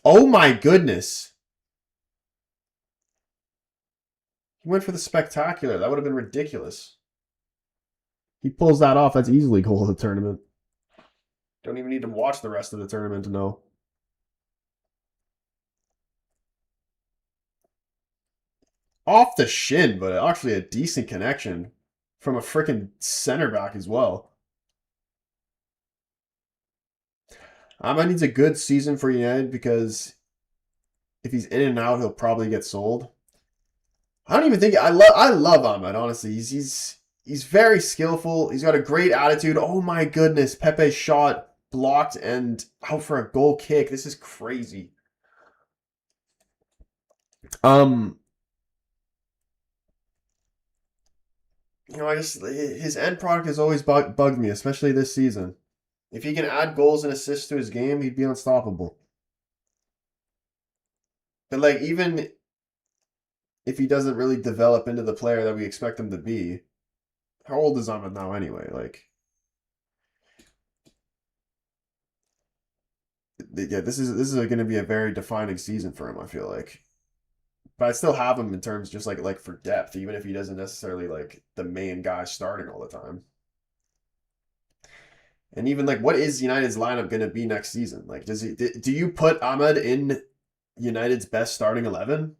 Oh my goodness. He went for the spectacular. That would have been ridiculous. He pulls that off. That's easily goal of the tournament. Don't even need to watch the rest of the tournament to know. Off the shin, but actually a decent connection from a freaking center back as well. Ahmed needs a good season for United because if he's in and out, he'll probably get sold. I don't even think I love Ahmed, honestly. He's very skillful. He's got a great attitude. Oh my goodness, Pepe's shot blocked and out for a goal kick. This is crazy. His end product has always bugged me, especially this season. If he can add goals and assists to his game, he'd be unstoppable. But like even if he doesn't really develop into the player that we expect him to be, how old is Ahmed now anyway? Like, yeah, this is going to be a very defining season for him. I feel like, but I still have him in terms just like for depth, even if he doesn't necessarily like the main guy starting all the time. And even like, what is United's lineup going to be next season? Like, do you put Ahmed in United's best starting 11?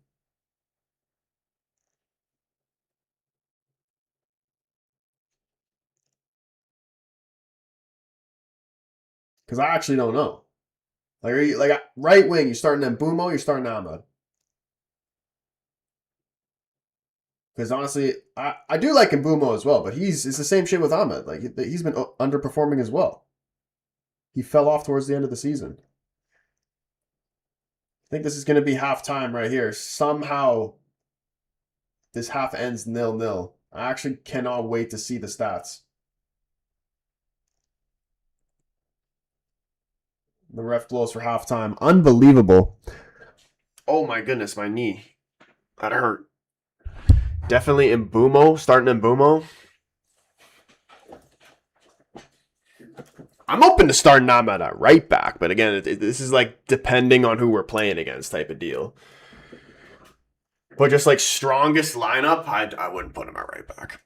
Because I actually don't know. Like, are you like right wing? You starting Mbumo? You're starting Ahmed? Because honestly, I do like Mbumo as well, but it's the same shit with Ahmed. Like he's been underperforming as well. He fell off towards the end of the season. I think this is going to be halftime right here. Somehow, this half ends 0-0. I actually cannot wait to see the stats. The ref blows for halftime. Unbelievable. Oh my goodness, my knee. That hurt. Definitely Mbumo, starting Mbumo. I'm open to starting Ahmed at right back, but again, this is like depending on who we're playing against type of deal. But just like strongest lineup, I wouldn't put him at right back.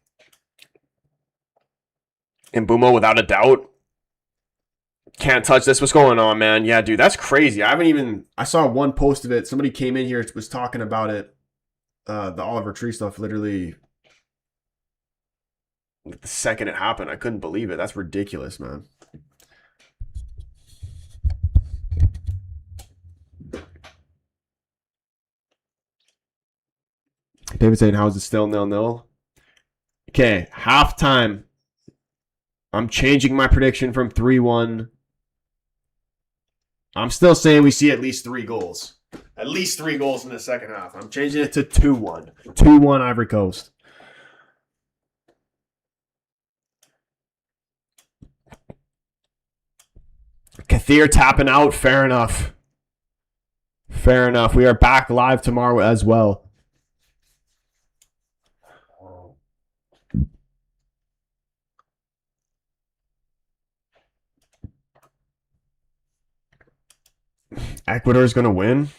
Mbumo, without a doubt. Can't touch this. What's going on, man? Yeah, dude, that's crazy. I saw one post of it. Somebody came in here, was talking about it. The Oliver Tree stuff, literally the second it happened. I couldn't believe it. That's ridiculous, man. David saying, how is it still 0-0? Okay, halftime. I'm changing my prediction from 3-1. I'm still saying we see at least 3 goals. At least 3 goals in the second half. I'm changing it to 2-1. 2-1 Ivory Coast. Kathir tapping out. Fair enough. Fair enough. We are back live tomorrow as well. Ecuador's going to win.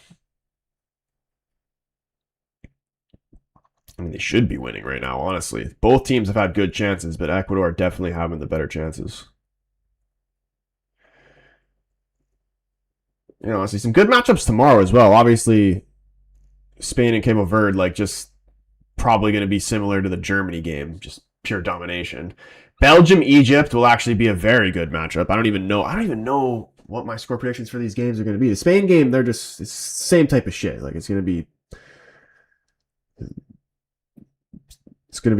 I mean, they should be winning right now, honestly. Both teams have had good chances, but Ecuador definitely having the better chances. You know, honestly, some good matchups tomorrow as well. Obviously, Spain and Cabo Verde, like, just probably going to be similar to the Germany game, just pure domination. Belgium, Egypt will actually be a very good matchup. I don't even know what my score predictions for these games are going to be. The Spain game, they're just it's the same type of shit. Like, it's going to be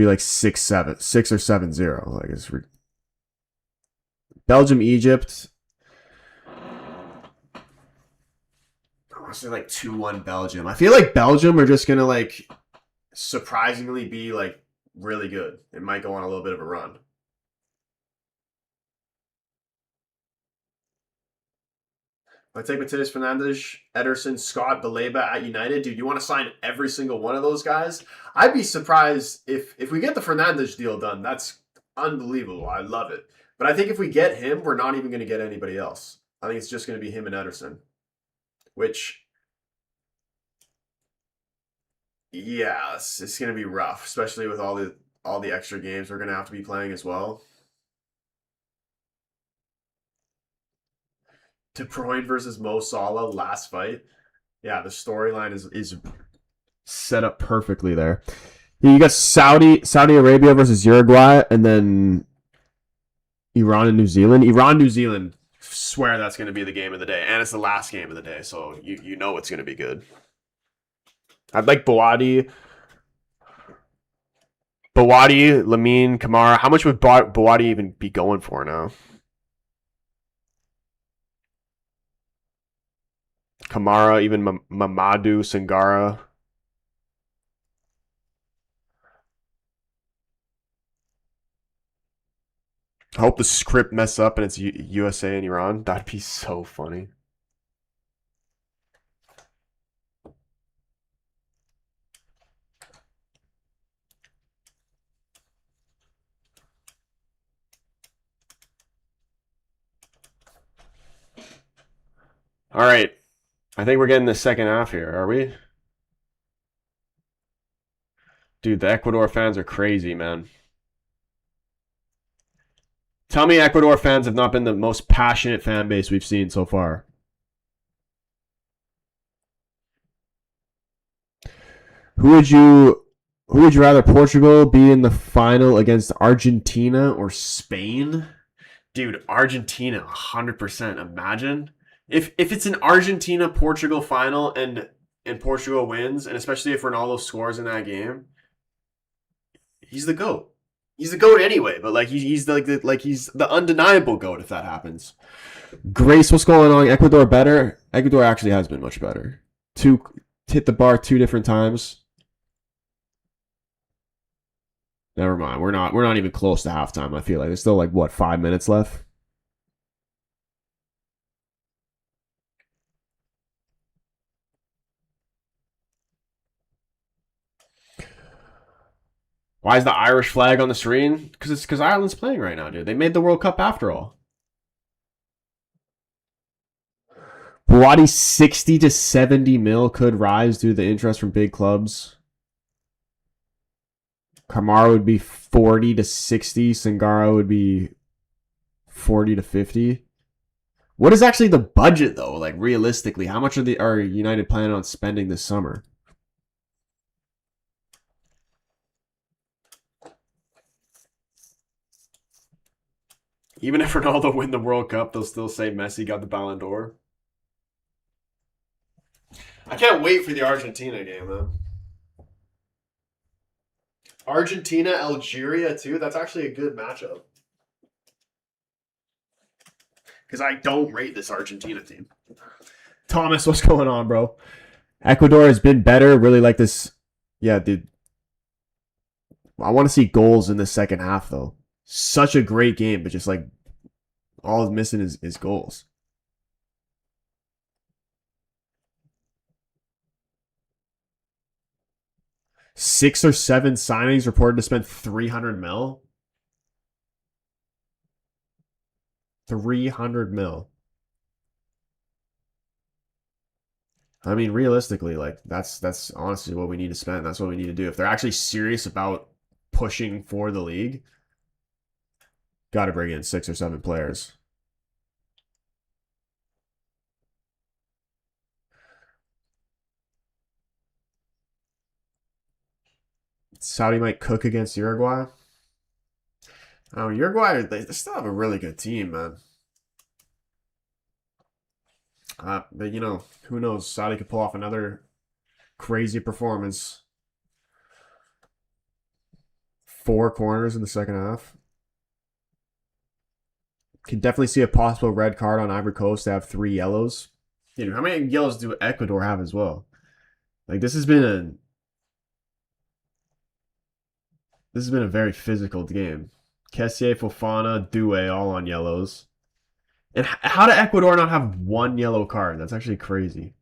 like 6-7, 6 or 7-0. Like, it's Belgium, Egypt. I want to say like 2-1 Belgium. I feel like Belgium are just gonna like surprisingly be like really good. It might go on a little bit of a run. I take Matias Fernandes, Ederson, Scott, Baleba at United. Dude, you want to sign every single one of those guys? I'd be surprised if we get the Fernandes deal done. That's unbelievable. I love it. But I think if we get him, we're not even going to get anybody else. I think it's just going to be him and Ederson. Which, yeah, it's going to be rough, especially with all the extra games we're going to have to be playing as well. De Bruyne versus Mo Salah last fight. Yeah, the storyline is set up perfectly there. You got Saudi Arabia versus Uruguay, and then Iran and New Zealand. Iran, New Zealand. Swear that's going to be the game of the day, and it's the last game of the day, so you know it's going to be good. I'd like Bouadi, Lamine, Kamara. How much would Bouadi even be going for now? Kamara, even Mamadou Sangara. I hope the script mess up and it's USA and Iran. That'd be so funny. All right. I think we're getting the second half here, are we? Dude, the Ecuador fans are crazy, man. Tell me Ecuador fans have not been the most passionate fan base we've seen so far. Who would you rather Portugal be in the final against Argentina or Spain? Dude, Argentina 100%. Imagine if it's an Argentina Portugal final and Portugal wins, and especially if Ronaldo scores in that game, he's the GOAT. He's the GOAT anyway, but like he's the undeniable GOAT if that happens. Grace, what's going on? Ecuador better? Ecuador actually has been much better. Hit the bar 2 different times. Never mind. We're not even close to halftime, I feel like. There's still like what, 5 minutes left? Why is the Irish flag on the screen? Because Ireland's playing right now, dude. They made the World Cup after all. Buati 60 to 70 mil could rise due to the interest from big clubs. Kamara would be 40 to 60. Sangara would be 40 to 50. What is actually the budget though? Like realistically, how much are United planning on spending this summer? Even if Ronaldo win the World Cup, they'll still say Messi got the Ballon d'Or. I can't wait for the Argentina game though. Argentina, Algeria too. That's actually a good matchup. Because I don't rate this Argentina team. Thomas, what's going on, bro? Ecuador has been better. Really like this. Yeah, dude. I want to see goals in the second half, though. Such a great game, but just like all it's missing is goals. Six or seven signings reported to spend 300 mil. 300 mil. I mean, realistically, like that's honestly what we need to spend. That's what we need to do. If they're actually serious about pushing for the league, got to bring in 6 or 7 players. Saudi might cook against Uruguay. Oh, Uruguay, they still have a really good team, man. But you know, who knows? Saudi could pull off another crazy performance. 4 corners in the second half. Can definitely see a possible red card on Ivory Coast to have 3 yellows. Dude, how many yellows do Ecuador have as well? Like this has been a very physical game. Kessier, Fofana, Doué all on yellows. And how did Ecuador not have 1 yellow card? That's actually crazy.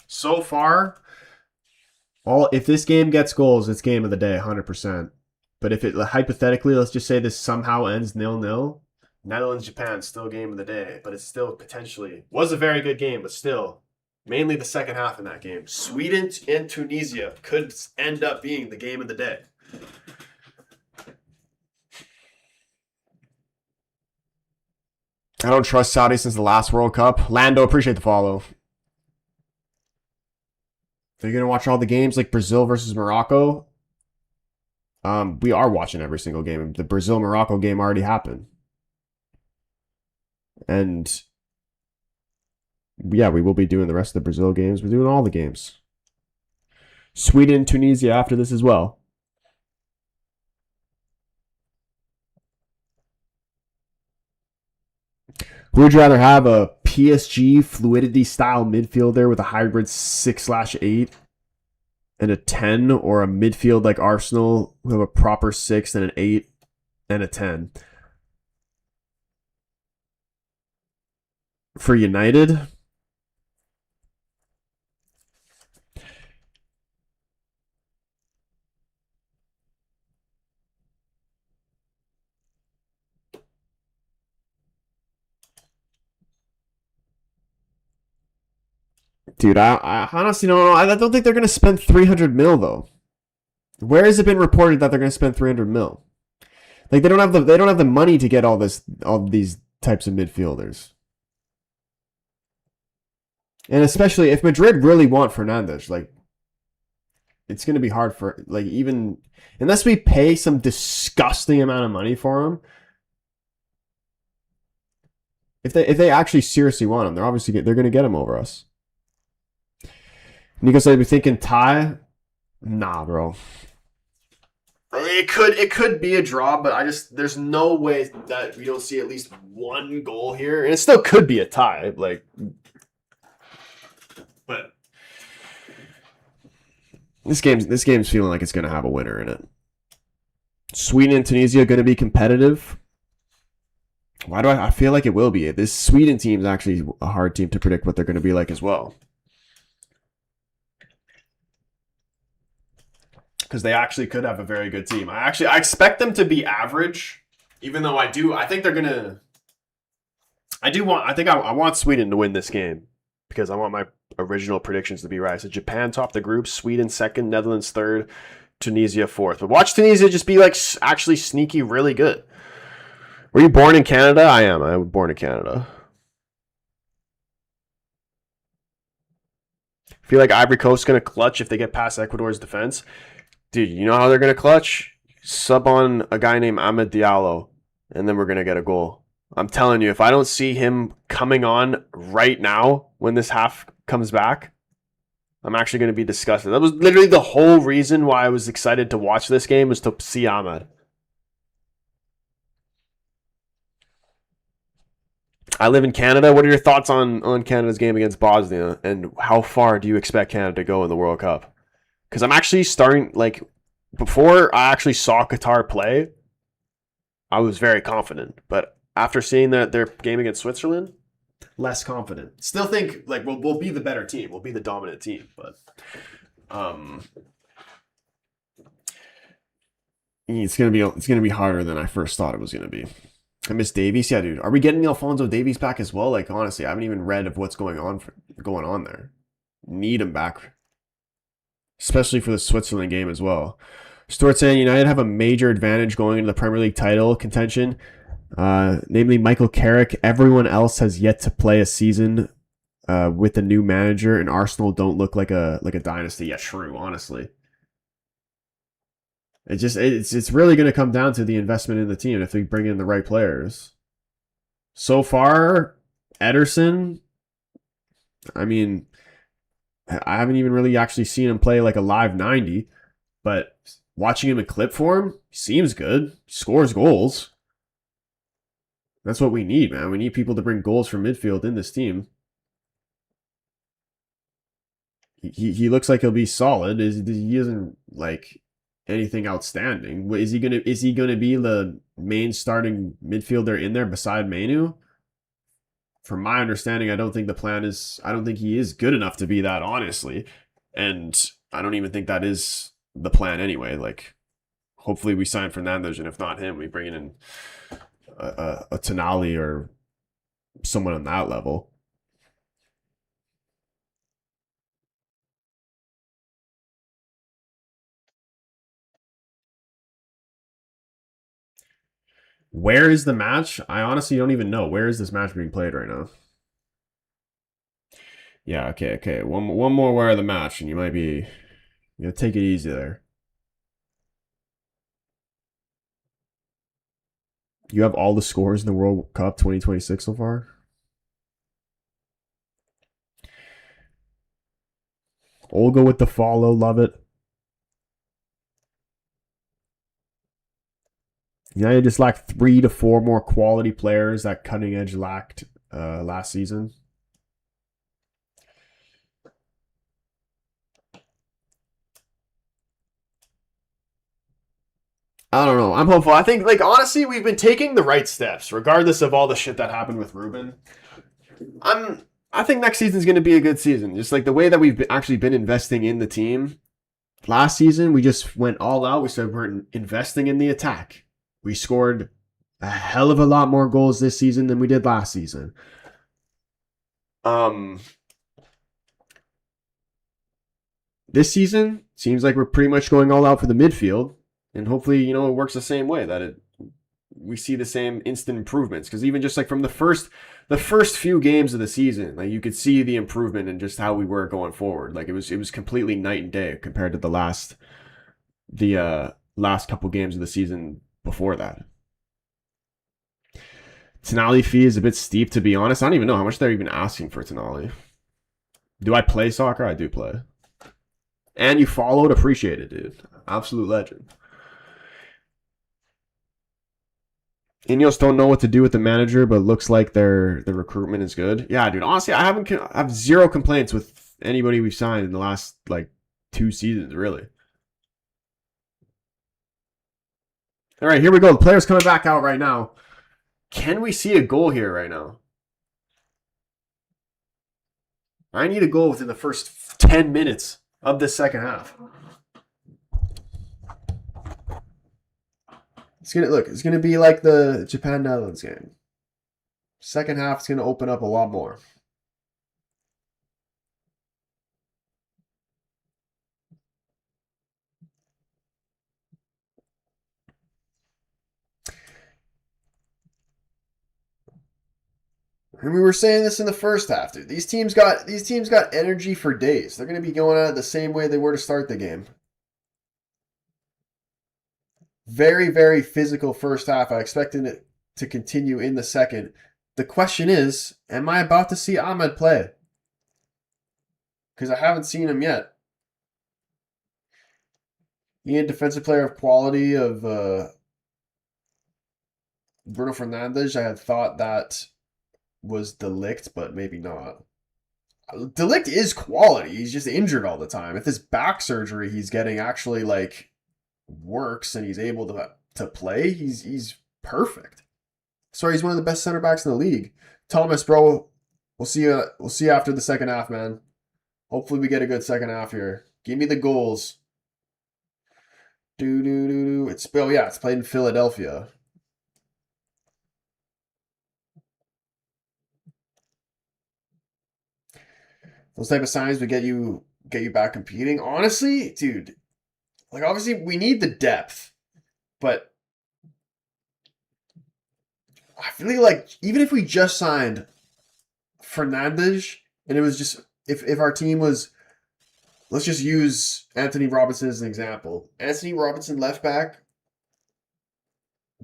So far, if this game gets goals, it's game of the day, 100%. But if it hypothetically, let's just say this somehow ends 0-0, Netherlands Japan still game of the day, but it's still potentially was a very good game, but still mainly the second half in that game. Sweden and Tunisia could end up being the game of the day. I don't trust Saudi since the last World Cup. Lando, appreciate the follow. Are you gonna watch all the games like Brazil versus Morocco? We are watching every single game. The Brazil-Morocco game already happened. And yeah, we will be doing the rest of the Brazil games. We're doing all the games. Sweden, Tunisia after this as well. Who would you rather have, a PSG fluidity style midfielder with a hybrid 6/8 and a 10, or a midfield like Arsenal who have a proper 6 and an 8 and a 10? For United, dude, I honestly don't know. I don't think they're going to spend 300 mil though. Where has it been reported that they're going to spend 300 mil? Like they don't have the money to get all these types of midfielders. And especially if Madrid really want Fernandes, like it's going to be hard for, like, even unless we pay some disgusting amount of money for him. If they actually seriously want him, they're going to get him over us. Nico said, "Be thinking tie." Nah, bro. It could be a draw, but there's no way that we don't see at least 1 goal here, and it still could be a tie. Like, but this game's feeling like it's going to have a winner in it. Sweden and Tunisia going to be competitive. Why do I feel like it will be? This Sweden team is actually a hard team to predict what they're going to be like as well. Because they actually could have a very good team. I expect them to be average, even though I think they're gonna. I want Sweden to win this game because I want my original predictions to be right. So Japan top the group, Sweden second, Netherlands third, Tunisia fourth. But watch Tunisia just be like actually sneaky, really good. Were you born in Canada? I am. I was born in Canada. I feel like Ivory Coast is gonna clutch if they get past Ecuador's defense. Dude, you know how they're going to clutch? Sub on a guy named Amad Diallo, and then we're going to get a goal. I'm telling you, if I don't see him coming on right now when this half comes back, I'm actually going to be disgusted. That was literally the whole reason why I was excited to watch this game, was to see Amad. I live in Canada. What are your thoughts on Canada's game against Bosnia, and how far do you expect Canada to go in the World Cup? Because I'm actually starting, like, before I actually saw Qatar play, I was very confident. But after seeing their game against Switzerland, less confident. Still think, like, we'll be the better team. We'll be the dominant team. But It's gonna be harder than I first thought it was gonna be. I miss Davies. Yeah, dude. Are we getting the Alfonso Davies back as well? Like, honestly, I haven't even read of what's going on there. Need him back, especially for the Switzerland game as well. Stuart saying United have a major advantage going into the Premier League title contention, namely Michael Carrick. Everyone else has yet to play a season with the new manager, and Arsenal don't look like a dynasty. Yeah, true. Honestly, it's really going to come down to the investment in the team if we bring in the right players. So far, Ederson, I mean, I haven't even really actually seen him play like a live 90, but watching him in clip form, he seems good. He scores goals. That's what we need, man. We need people to bring goals from midfield in this team. He looks like he'll be solid. He isn't like anything outstanding. Is he gonna be the main starting midfielder in there beside Manu? From my understanding, I don't think he is good enough to be that, honestly. And I don't even think that is the plan anyway. Like, hopefully we sign Fernandes, and if not him, we bring in a Tonali or someone on that level. Where is the match? I honestly don't even know. Where is this match being played right now? Yeah, okay. One more where of the match, and take it easy there. You have all the scores in the World Cup 2026 so far? Olga with the follow, love it. United just lacked 3 to 4 more quality players that Cutting Edge lacked last season. I don't know. I'm hopeful. I think, like, honestly, we've been taking the right steps, regardless of all the shit that happened with Ruben. I think next season's going to be a good season. Just like the way that we've actually been investing in the team. Last season, we just went all out. We started investing in the attack. We scored a hell of a lot more goals this season than we did last season. This season seems like we're pretty much going all out for the midfield, and hopefully, it works the same way, that we see the same instant improvements. Because even just like from the first few games of the season, like you could see the improvement in just how we were going forward. Like it was completely night and day compared to the last couple games of the season before that. Tonali fee is a bit steep, to be honest. I don't even know how much they're even asking for Tonali. Do I play soccer? I do play. And you followed, appreciate it, dude. Absolute legend. Ineos don't know what to do with the manager, but looks like their recruitment is good. Yeah, dude. Honestly, I have zero complaints with anybody we've signed in the last like 2 seasons, really. All right, here we go. The player's coming back out right now. Can we see a goal here right now? I need a goal within the first 10 minutes of this second half. It's gonna be like the Japan-Netherlands game. Second half is gonna open up a lot more. And we were saying this in the first half, dude. These teams got energy for days. They're gonna be going at it the same way they were to start the game. Very, very physical first half. I expected it to continue in the second. The question is, am I about to see Ahmed play? Because I haven't seen him yet. He a defensive player of quality of Bruno Fernandes. I had thought that was De Ligt, but maybe not. De Ligt is quality. He's just injured all the time. If this back surgery he's getting actually like works and he's able to play, he's perfect. Sorry, he's one of the best center backs in the league. Thomas, bro, we'll see you after the second half, man. Hopefully we get a good second half here. Give me the goals. It's it's played in Philadelphia. Those type of signs would get you back competing. Honestly, dude, like obviously we need the depth, but I feel like even if we just signed Fernandes and it was just if our team was, let's just use Anthony Robinson as an example. Anthony Robinson left back,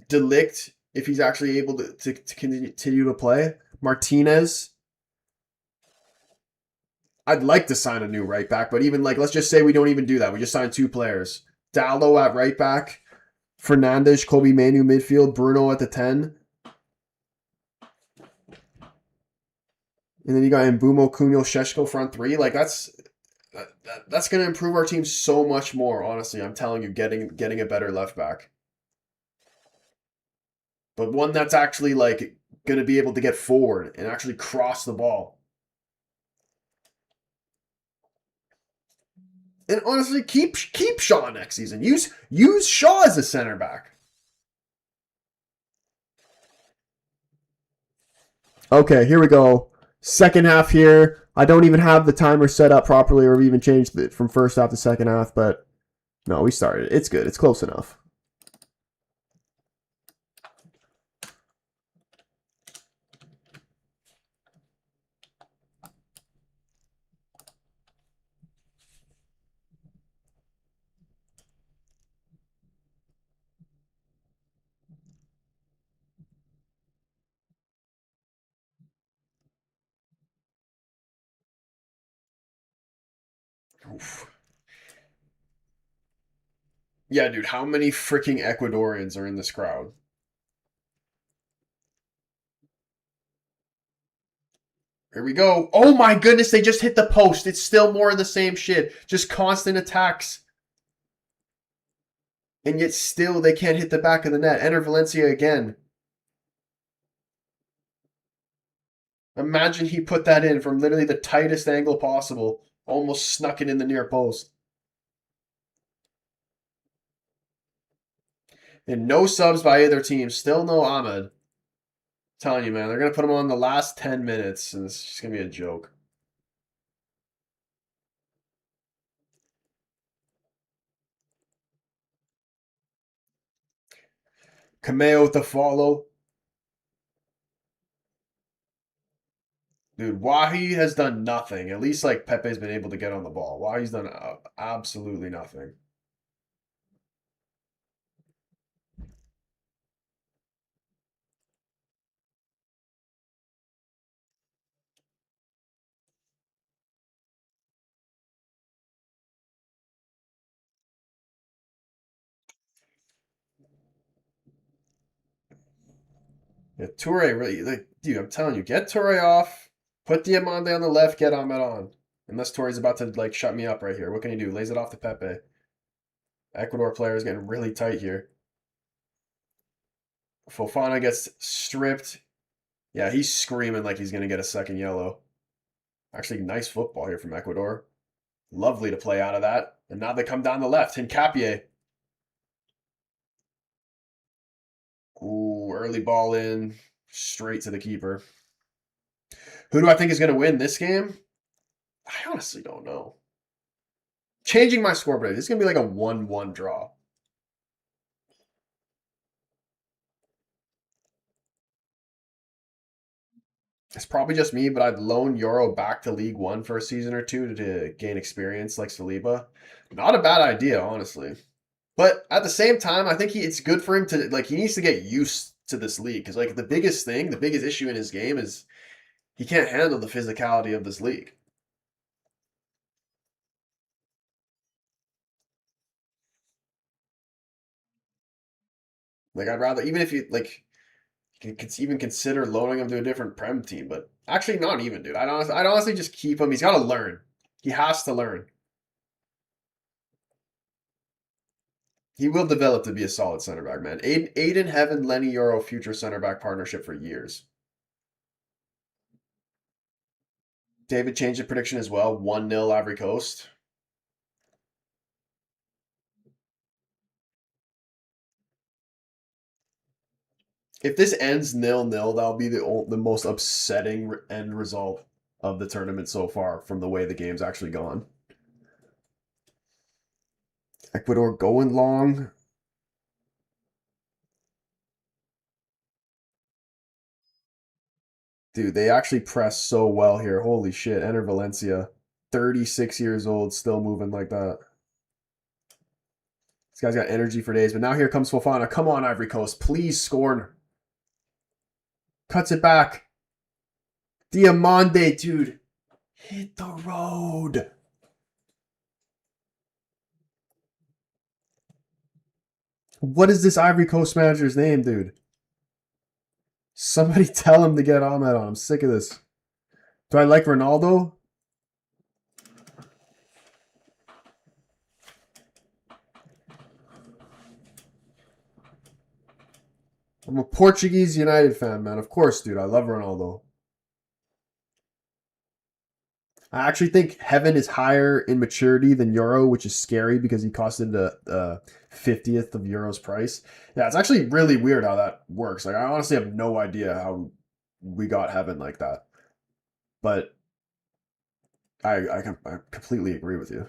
Delict if he's actually able to continue to play, Martinez. I'd like to sign a new right back, but even like let's just say we don't even do that. We just sign 2 players. Dallo at right back, Fernandes, Kobe Manu midfield, Bruno at the 10. And then you got Mbumo, Cunha, Sheshko front 3. Like that's going to improve our team so much more. Honestly, I'm telling you, getting a better left back, but one that's actually like going to be able to get forward and actually cross the ball. And honestly, keep Shaw next season. Use Shaw as a center back. Okay, here we go. Second half here. I don't even have the timer set up properly or even changed it from first half to second half, but no, we started. It's good. It's close enough. Oof. Yeah, dude, how many freaking Ecuadorians are in this crowd? Here we go. Oh my goodness, they just hit the post. It's still more of the same shit. Just constant attacks. And yet still they can't hit the back of the net. Enter Valencia again. Imagine he put that in from literally the tightest angle possible. Almost snuck it in the near post. And no subs by either team. Still no Ahmed. I'm telling you, man, they're going to put him on the last 10 minutes, and it's just going to be a joke. Cameo to follow. Dude, Wahi has done nothing. At least like Pepe's been able to get on the ball. Wahi's done absolutely nothing. Yeah, Toure really, like, dude, I'm telling you, get Toure off. Put Diamande on the left, get Ahmed on. Unless Toure's about to like shut me up right here. What can he do? Lays it off to Pepe. Ecuador player is getting really tight here. Fofana gets stripped. Yeah, he's screaming like he's going to get a second yellow. Actually, nice football here from Ecuador. Lovely to play out of that. And now they come down the left. Hincapié. Ooh, early ball in. Straight to the keeper. Who do I think is going to win this game? I honestly don't know. Changing my scoreboard. This is going to be like a 1-1 draw. It's probably just me, but I'd loan Euro back to League One for a season or two to gain experience like Saliba. Not a bad idea, honestly. But at the same time, I think it's good for him to like he needs to get used to this league because like the biggest issue in his game is he can't handle the physicality of this league. Like I'd rather even if you like you could even consider loaning him to a different Prem team, but actually not even, dude. I'd honestly just keep him. He's got to learn. He has to learn. He will develop to be a solid center back, man. Aiden Heaven, Lenny Euro, future center back partnership for years. David changed the prediction as well. 1-0 Ivory Coast. If this ends 0-0, that'll be the most upsetting end result of the tournament so far from the way the game's actually gone. Ecuador going long. Dude, they actually press so well here. Holy shit. Enter Valencia. 36 years old, still moving like that. This guy's got energy for days. But now here comes Fofana. Come on, Ivory Coast. Please score. Cuts it back. Diamande, dude. Hit the road. What is this Ivory Coast manager's name, dude? Somebody tell him to get Ahmed on. I'm sick of this. Do I like Ronaldo? I'm a Portuguese United fan, man. Of course, dude. I love Ronaldo. I actually think Heaven is higher in maturity than Euro, which is scary because he costed the 50th of Euro's price. Yeah, it's actually really weird how that works. Like, I honestly have no idea how we got Heaven like that. But I completely agree with you.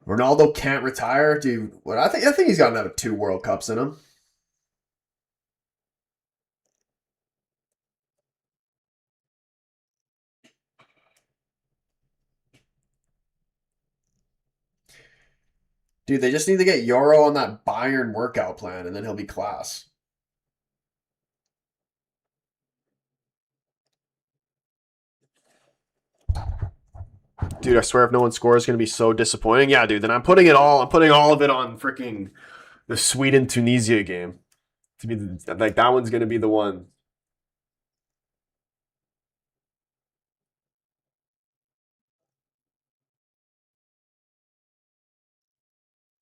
Ronaldo can't retire, dude. What I think he's got another 2 World Cups in him. Dude, they just need to get Euro on that Bayern workout plan, and then he'll be class. Dude, I swear if no one scores, it's going to be so disappointing. Yeah, dude, then I'm putting all of it on freaking the Sweden-Tunisia game. To be like, that one's going to be the one.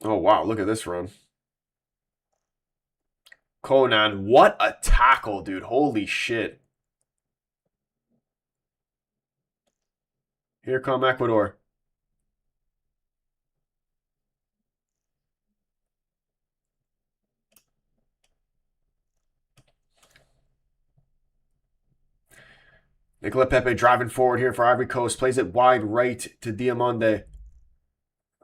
Oh, wow, look at this run. Conan, what a tackle, dude. Holy shit. Here come Ecuador. Nicola Pepe driving forward here for Ivory Coast. Plays it wide right to Diamande.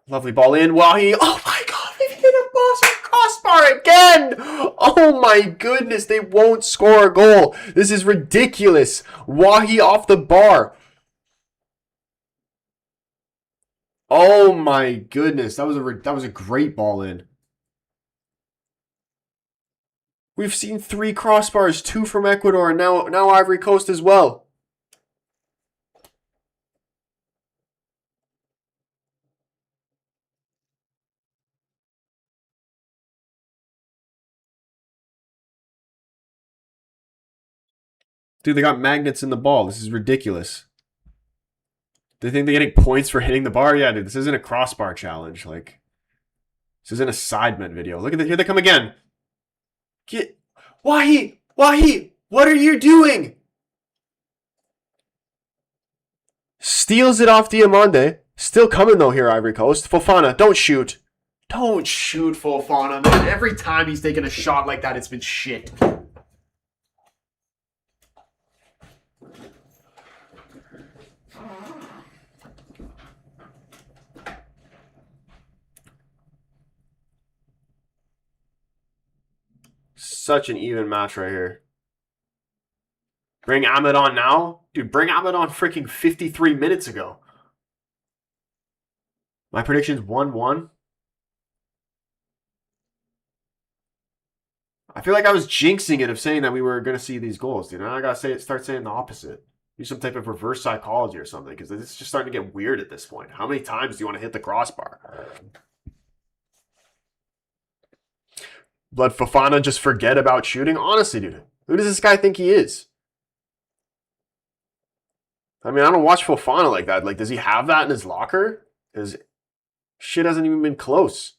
Lovely ball in. Wahi. Oh my god, they've hit a Boston crossbar again. Oh my goodness, they won't score a goal. This is ridiculous. Wahi off the bar. Oh my goodness, that was a great ball in. We've seen 3 crossbars, 2 from Ecuador, and now Ivory Coast as well. Dude, they got magnets in the ball. This is ridiculous. They think they're getting points for hitting the bar? Yeah, dude, this isn't a crossbar challenge. Like, this isn't a Sidemen video. Look at here they come again. Get Wahi! What are you doing? Steals it off Diamande. Still coming though here, Ivory Coast. Fofana, don't shoot. Don't shoot, Fofana, man. Every time he's taken a shot like that, it's been shit. Such an even match right here. Bring Ahmed on now? Dude, bring Ahmed on freaking 53 minutes ago. My prediction's 1-1. I feel like I was jinxing it of saying that we were going to see these goals. You know, I got to start saying the opposite. Do some type of reverse psychology or something, because it's just starting to get weird at this point. How many times do you want to hit the crossbar? Let Fofana just forget about shooting? Honestly, dude, who does this guy think he is? I mean, I don't watch Fofana like that. Like, does he have that in his locker? Because shit hasn't even been close.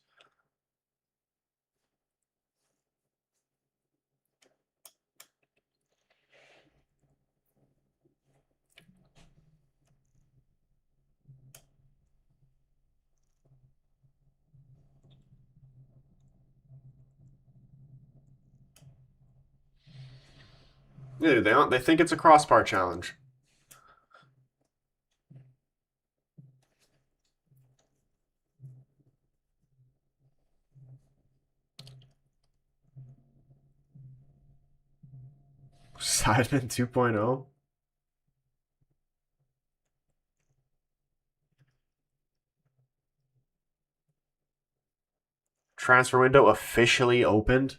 Yeah, they think it's a crossbar challenge. Sideman 2.0. Transfer window officially opened.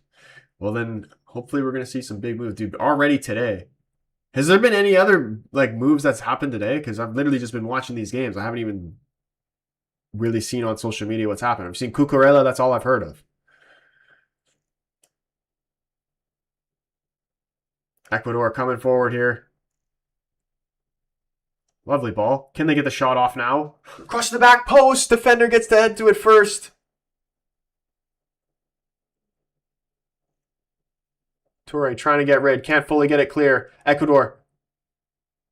Well, then hopefully we're gonna see some big moves, dude. Already today. Has there been any other like moves that's happened today? Because I've literally just been watching these games. I haven't even really seen on social media what's happened. I've seen Cucurella. That's all I've heard of. Ecuador coming forward here. Lovely ball. Can they get the shot off now? Crush the back post. Defender gets to head to it first. Toure trying to get rid. Can't fully get it clear. Ecuador.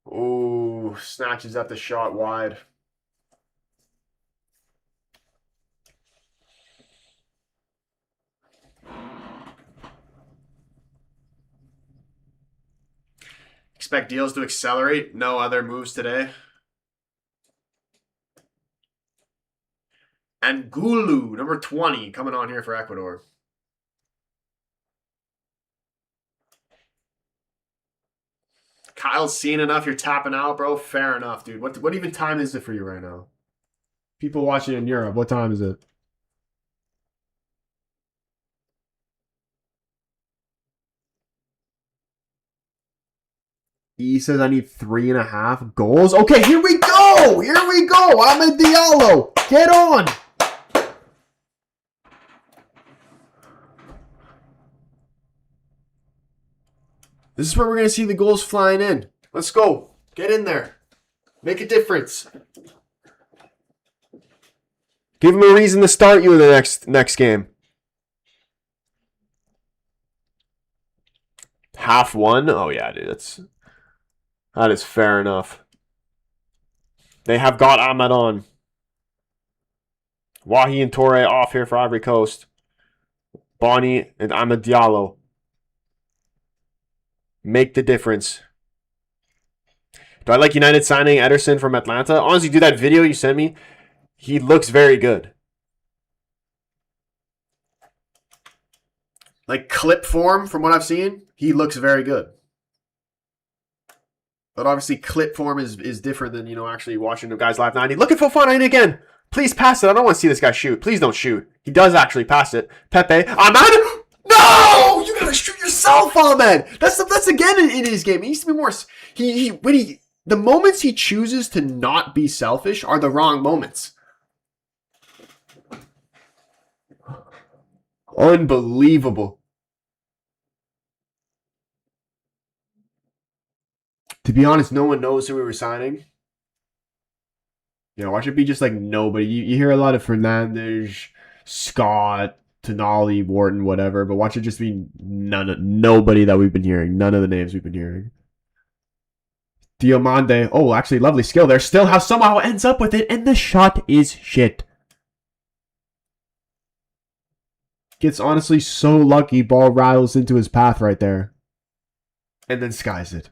Ooh, snatches at the shot wide. Expect deals to accelerate. No other moves today. And Gulu, number 20, coming on here for Ecuador. Kyle's seen enough. You're tapping out, bro. Fair enough, dude. What even time is it for you right now? People watching in Europe, what time is it? He says I need 3.5 goals. Okay, here we go. Here we go. Ahmed Diallo. Get on. This is where we're going to see the goals flying in. Let's go. Get in there. Make a difference. Give him a reason to start you in the next game. 1/2. Oh yeah, dude. That is fair enough. They have got Ahmed on. Wahi and Toure off here for Ivory Coast. Bonnie and Ahmed Diallo. Make the difference. Do I like United signing Ederson from Atlanta? Honestly, dude, that video you sent me, he looks very good. Like clip form, from what I've seen, he looks very good. But obviously, clip form is different than, actually watching the guys live 90. Look at Fofana again. Please pass it. I don't want to see this guy shoot. Please don't shoot. He does actually pass it. Pepe. Ahmed. No! You gotta shoot yourself, Ahmed. That's again in his game. He needs to be more. The moments he chooses to not be selfish are the wrong moments. Unbelievable. To be honest, no one knows who we were signing. Watch it be just like nobody. You hear a lot of Fernandes, Scott, Tonali, Wharton, whatever, but watch it just be nobody that we've been hearing. None of the names we've been hearing. Diomande. Oh, actually, lovely skill there. Still how somehow ends up with it, and the shot is shit. Gets honestly so lucky, ball rattles into his path right there. And then skies it.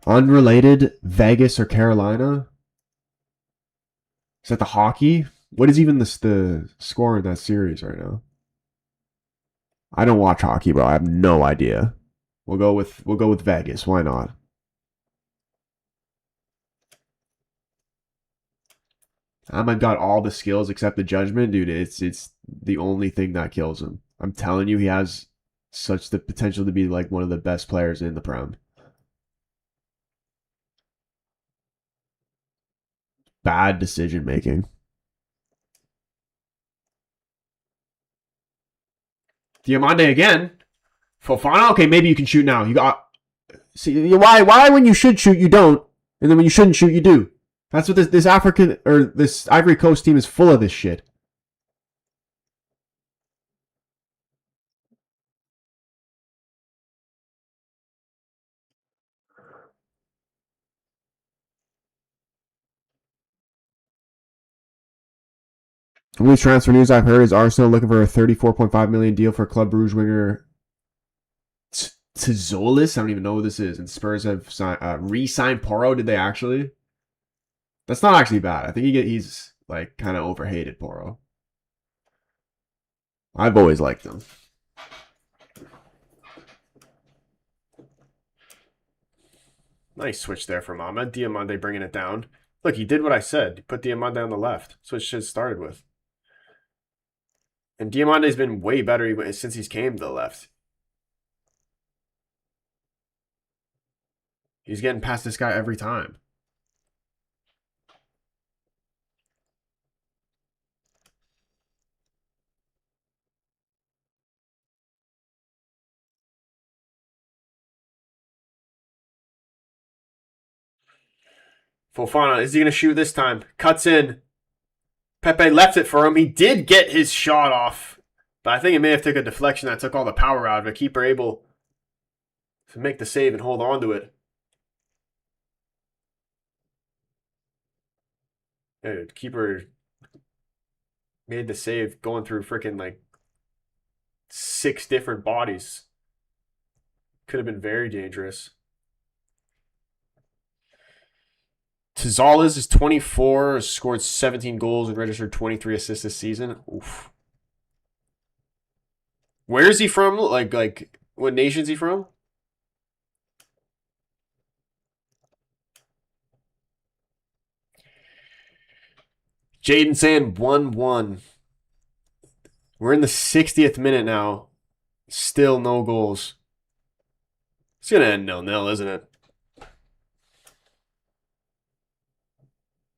Unrelated, Vegas or Carolina? Is that the hockey? What is even the score in that series right now? I don't watch hockey, bro. I have no idea. We'll go with Vegas. Why not? Ahmed got all the skills except the judgment, dude. It's the only thing that kills him. I'm telling you, he has such the potential to be like one of the best players in the Prem. Bad decision making. Diamande again. Fofana. Okay, maybe you can shoot now. You got. See why when you should shoot you don't, and then when you shouldn't shoot you do. That's what this African or this Ivory Coast team is full of this shit. Only transfer news I've heard is Arsenal looking for a 34.5 million deal for Club Brugge winger Tzolis. I don't even know who this is. And Spurs have re-signed Porro. Did they actually? That's not actually bad. I think he's like kind of overhated, Porro. I've always liked him. Nice switch there from Ahmed. Diamande bringing it down. Look, he did what I said. He put Diamande on the left. That's what shit started with. And Diamande's been way better since he's came to the left. He's getting past this guy every time. Fofana, is he going to shoot this time? Cuts in. Pepe left it for him. He did get his shot off. But I think it may have took a deflection that took all the power out of it. Keeper able to make the save and hold on to it. Yeah, keeper made the save going through freaking like 6 different bodies. Could have been very dangerous. Tzolis is 24, scored 17 goals and registered 23 assists this season. Oof. Where is he from? Like what nation is he from? Jaden saying 1-1. We're in the 60th minute now. Still no goals. It's going to end 0-0, isn't it?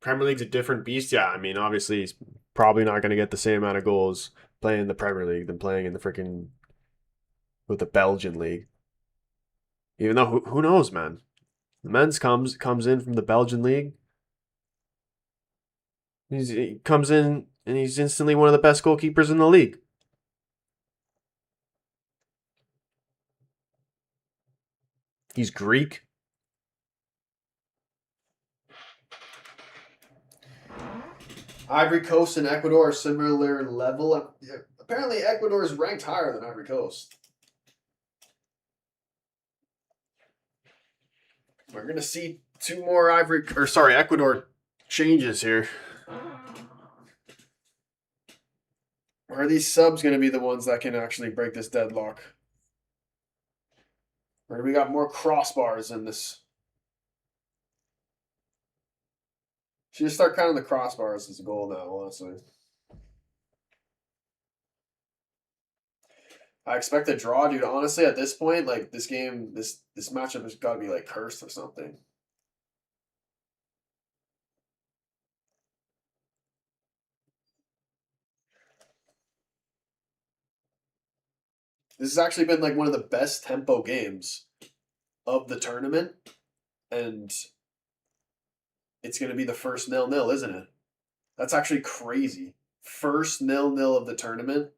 Premier League's a different beast. Yeah, I mean, obviously he's probably not going to get the same amount of goals playing in the Premier League than playing in the freaking with the Belgian league. Even though who knows, man? The men's comes in from the Belgian league. He comes in and he's instantly one of the best goalkeepers in the league. He's Greek. Ivory Coast and Ecuador are similar level. Apparently, Ecuador is ranked higher than Ivory Coast. We're gonna see 2 more Ecuador changes here. Or are these subs gonna be the ones that can actually break this deadlock? Or do we got more crossbars in this? Should just start counting the crossbars as a goal now, honestly. I expect a draw, dude. Honestly, at this point, like this game, this matchup has got to be like cursed or something. This has actually been like one of the best tempo games of the tournament, and it's going to be the first 0-0, isn't it? That's actually crazy. First 0-0 of the tournament.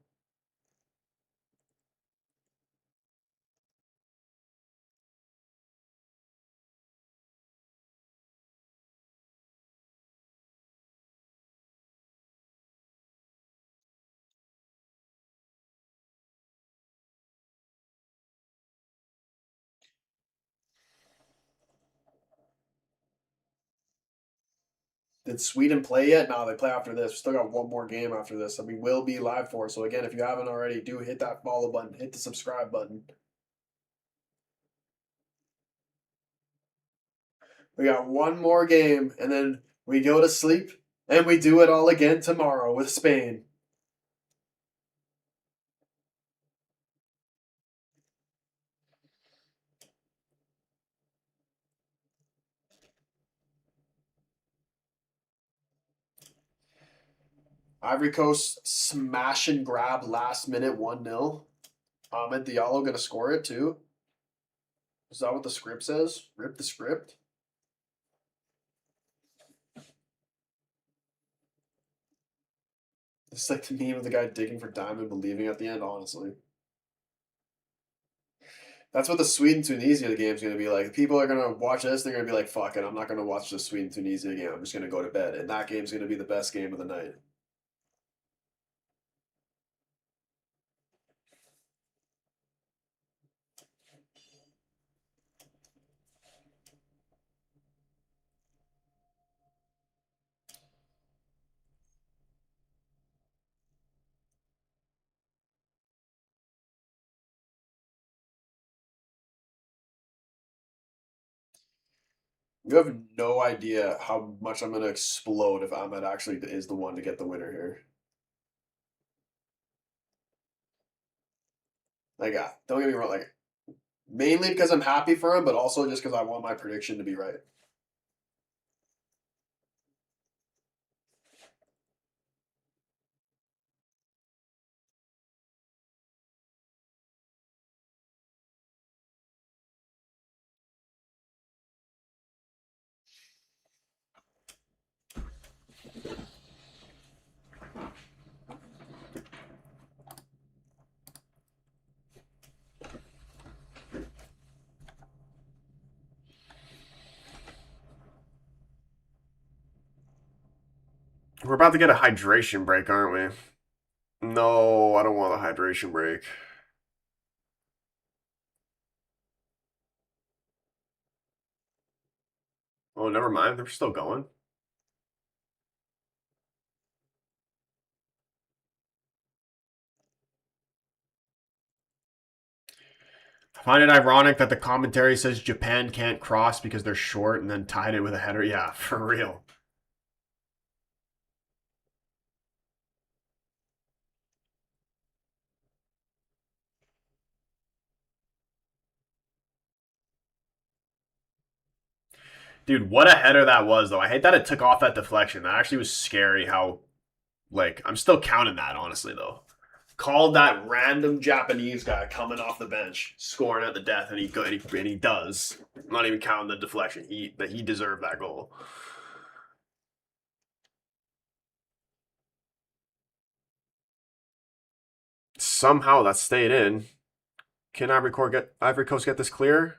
Did Sweden play yet? No, they play after this. We still got one more game after this that we will be live for. So again, if you haven't already, do hit that follow button, hit the subscribe button. We got one more game, and then we go to sleep, and we do it all again tomorrow with Spain. Ivory Coast smash and grab last minute 1-0. Ahmed Diallo going to score it too. Is that what the script says? Rip the script. It's like the meme of the guy digging for diamond but leaving at the end, honestly. That's what the Sweden-Tunisia game is going to be like. People are going to watch this. They're going to be like, fuck it. I'm not going to watch the Sweden-Tunisia game. I'm just going to go to bed. And that game's going to be the best game of the night. You have no idea how much I'm gonna explode if Ahmed actually is the one to get the winner here. Like, don't get me wrong, like mainly because I'm happy for him, but also just because I want my prediction to be right. We're about to get a hydration break, aren't we? No, I don't want a hydration break. Oh, never mind. They're still going. I find it ironic that the commentary says Japan can't cross because they're short and then tied it with a header. Yeah, for real. Dude, what a header that was, though. I hate that it took off that deflection. That actually was scary how, like, I'm still counting that, honestly, though. Called that random Japanese guy coming off the bench, scoring at the death, and he does. I'm not even counting the deflection. He deserved that goal. Somehow that stayed in. Can Ivory Coast get this clear?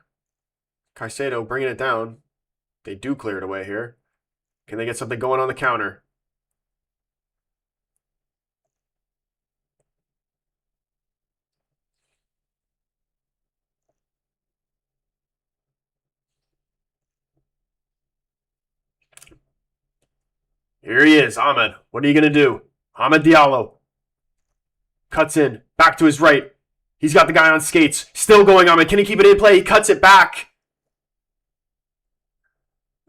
Caicedo bringing it down. They do clear it away here. Can they get something going on the counter? Here he is, Ahmed. What are you going to do? Ahmed Diallo. Cuts in. Back to his right. He's got the guy on skates. Still going Ahmed. Can he keep it in play? He cuts it back.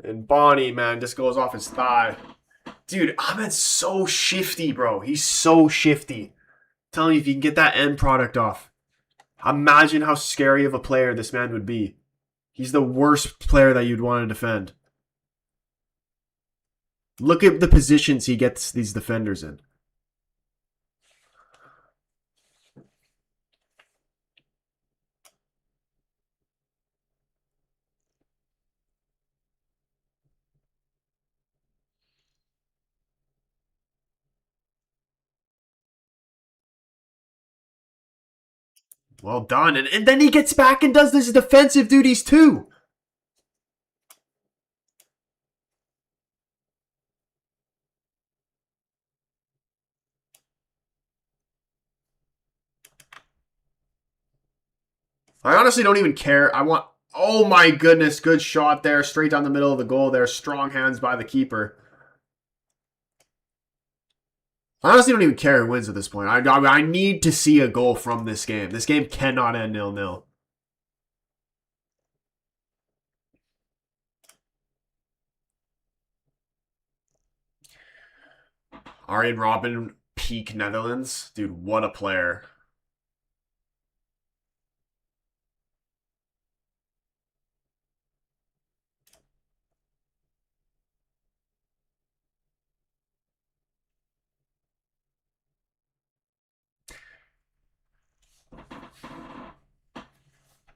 And Bonnie, man, just goes off his thigh. Dude, Ahmed's so shifty, bro. He's so shifty. I'm telling you, if you can get that end product off, imagine how scary of a player this man would be. He's the worst player that you'd want to defend. Look at the positions he gets these defenders in. Well done. And then he gets back and does his defensive duties too. I honestly don't even care. Oh my goodness, good shot there. Straight down the middle of the goal there. Strong hands by the keeper. I honestly don't even care who wins at this point. I need to see a goal from this game. This game cannot end 0-0. Arjen Robben, peak Netherlands. Dude, what a player.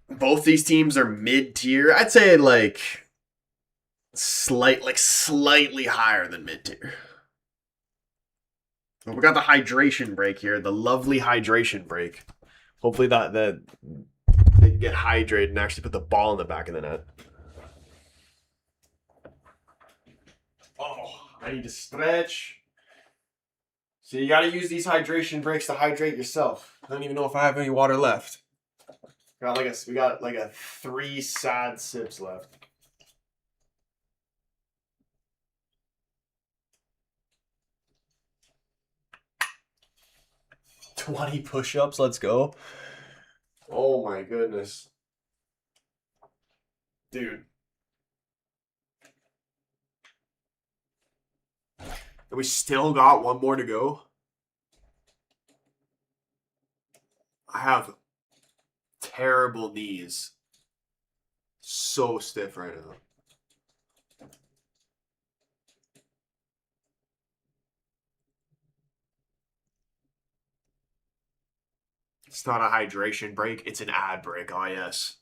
Both these teams are mid-tier. I'd say slightly higher than mid-tier. But we got the hydration break here, the lovely hydration break. Hopefully that they can get hydrated and actually put the ball in the back of the net. Oh, I need to stretch. So you got to use these hydration breaks to hydrate yourself. I don't even know if I have any water left. We got like a 3 sad sips left. 20 push-ups, let's go. Oh my goodness. Dude. And we still got one more to go. I have terrible knees. So stiff right now. It's not a hydration break. It's an ad break. Oh, yes.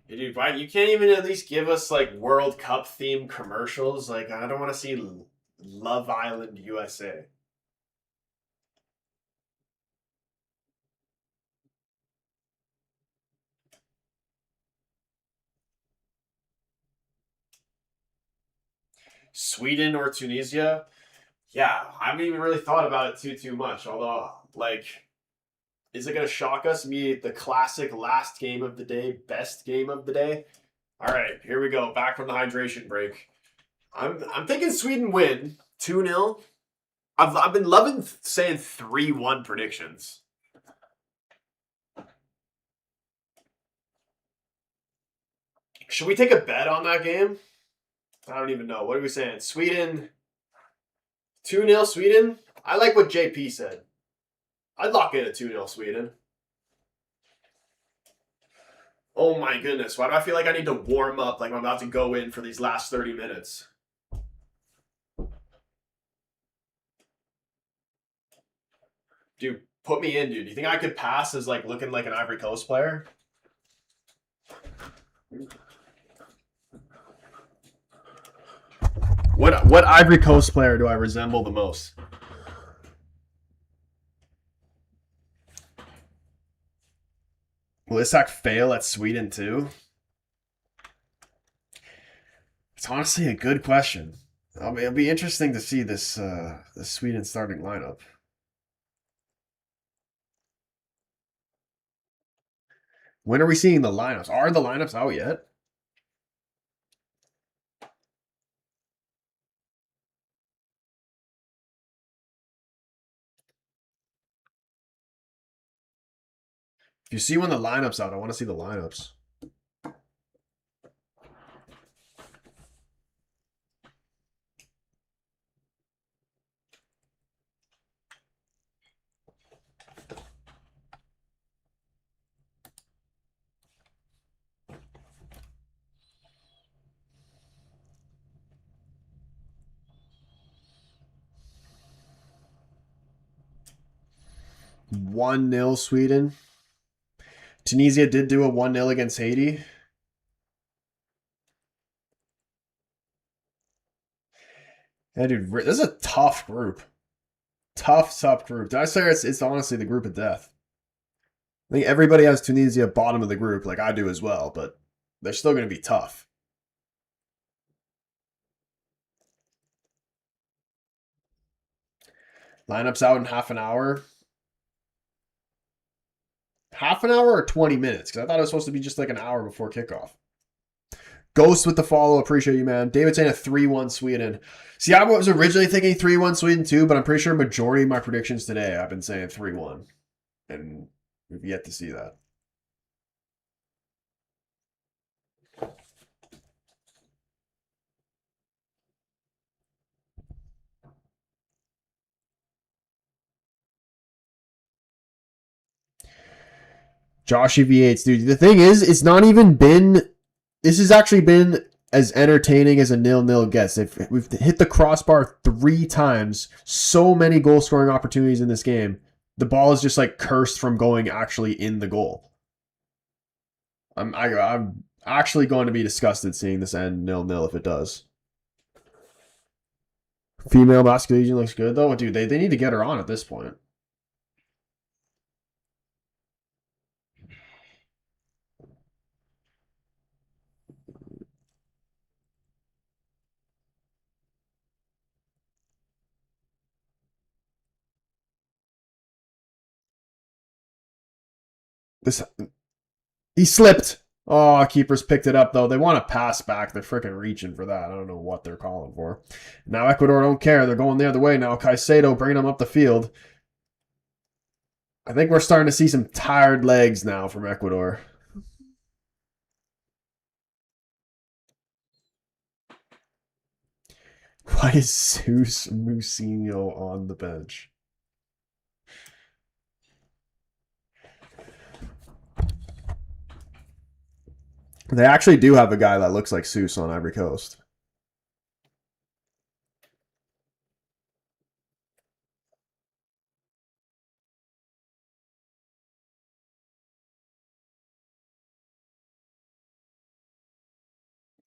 Hey, dude, why you can't even at least give us like World Cup themed commercials? Like, I don't want to see Love Island USA. Sweden or Tunisia? Yeah, I haven't even really thought about it too much. Although, like, is it gonna shock us? Me, the classic last game of the day, best game of the day. All right, here we go. Back from the hydration break. I'm thinking Sweden win 2-0. I've been loving saying 3-1 predictions. Should we take a bet on that game? I don't even know. What are we saying? Sweden 2-0 Sweden? I like what JP said. I'd lock in a 2-0 Sweden. Oh my goodness. Why do I feel like I need to warm up like I'm about to go in for these last 30 minutes? Dude, put me in, dude. Do you think I could pass as like looking like an Ivory Coast player? What Ivory Coast player do I resemble the most? Will Isak fail at Sweden too? It's honestly a good question. It'll be interesting to see this Sweden starting lineup. When are we seeing the lineups? Are the lineups out yet? If you see when the lineups out, I want to see the lineups. One 0 Sweden. Tunisia did do a 1-0 against Haiti. Yeah, dude, this is a tough group. Tough group. Did I say it's honestly the group of death? I think everybody has Tunisia bottom of the group, like I do as well, but they're still going to be tough. Lineups out in half an hour. Half an hour or 20 minutes? Because I thought it was supposed to be just like an hour before kickoff. Ghost with the follow. Appreciate you, man. David saying a 3-1 Sweden. See, I was originally thinking 3-1 Sweden too, but I'm pretty sure majority of my predictions today I've been saying 3-1. And we've yet to see that. Joshy V8s, dude. The thing is, it's not even been. This has actually been as entertaining as a 0-0 gets. We've hit the crossbar 3 times. So many goal scoring opportunities in this game. The ball is just like cursed from going actually in the goal. I'm actually going to be disgusted seeing this end 0-0 if it does. Female basketball agent looks good though. Dude, they need to get her on at this point. This He slipped. Oh, keepers picked it up, though. They want to pass back. They're freaking reaching for that. I don't know what they're calling for. Now Ecuador don't care. They're going the other way now. Caicedo bringing them up the field. I think we're starting to see some tired legs now from Ecuador. Why is Zeus Musinho on the bench? They actually do have a guy that looks like Zeus on Ivory Coast.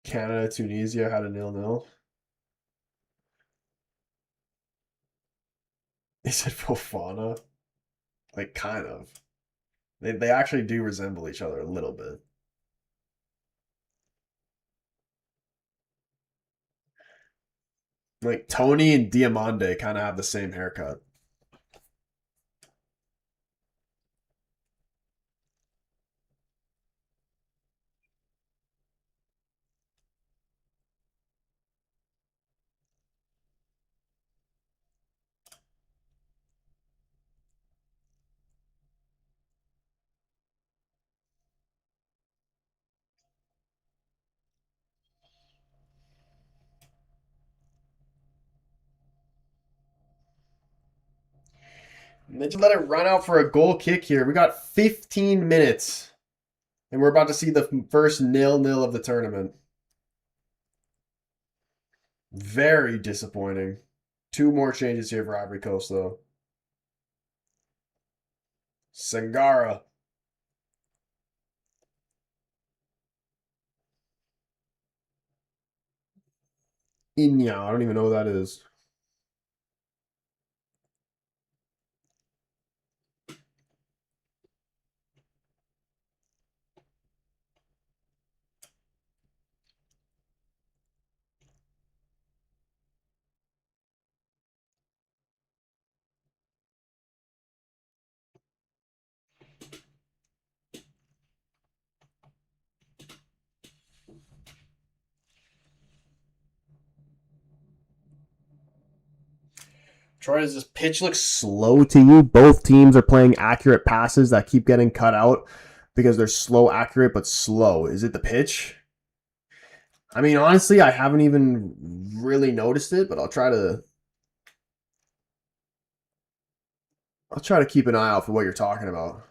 Canada, Tunisia had a 0-0. Is it Fofana? Like, kind of. They actually do resemble each other a little bit. Like, Tony and Diamande kind of have the same haircut. And they just let it run out for a goal kick here. We got 15 minutes. And we're about to see the first 0-0 of the tournament. Very disappointing. 2 more changes here for Ivory Coast, though. Sangara. Inya. I don't even know who that is. Troy, does this pitch look slow to you? Both teams are playing accurate passes that keep getting cut out because they're slow, accurate, but slow. Is it the pitch? I mean, honestly, I haven't even really noticed it, but I'll try to keep an eye out for what you're talking about.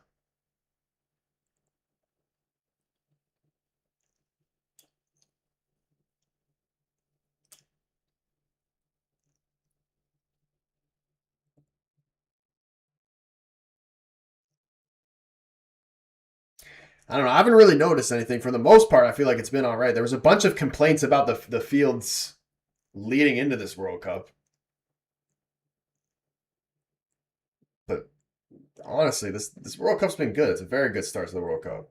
I don't know. I haven't really noticed anything. For the most part, I feel like it's been all right. There was a bunch of complaints about the fields leading into this World Cup. But honestly, this World Cup's been good. It's a very good start to the World Cup.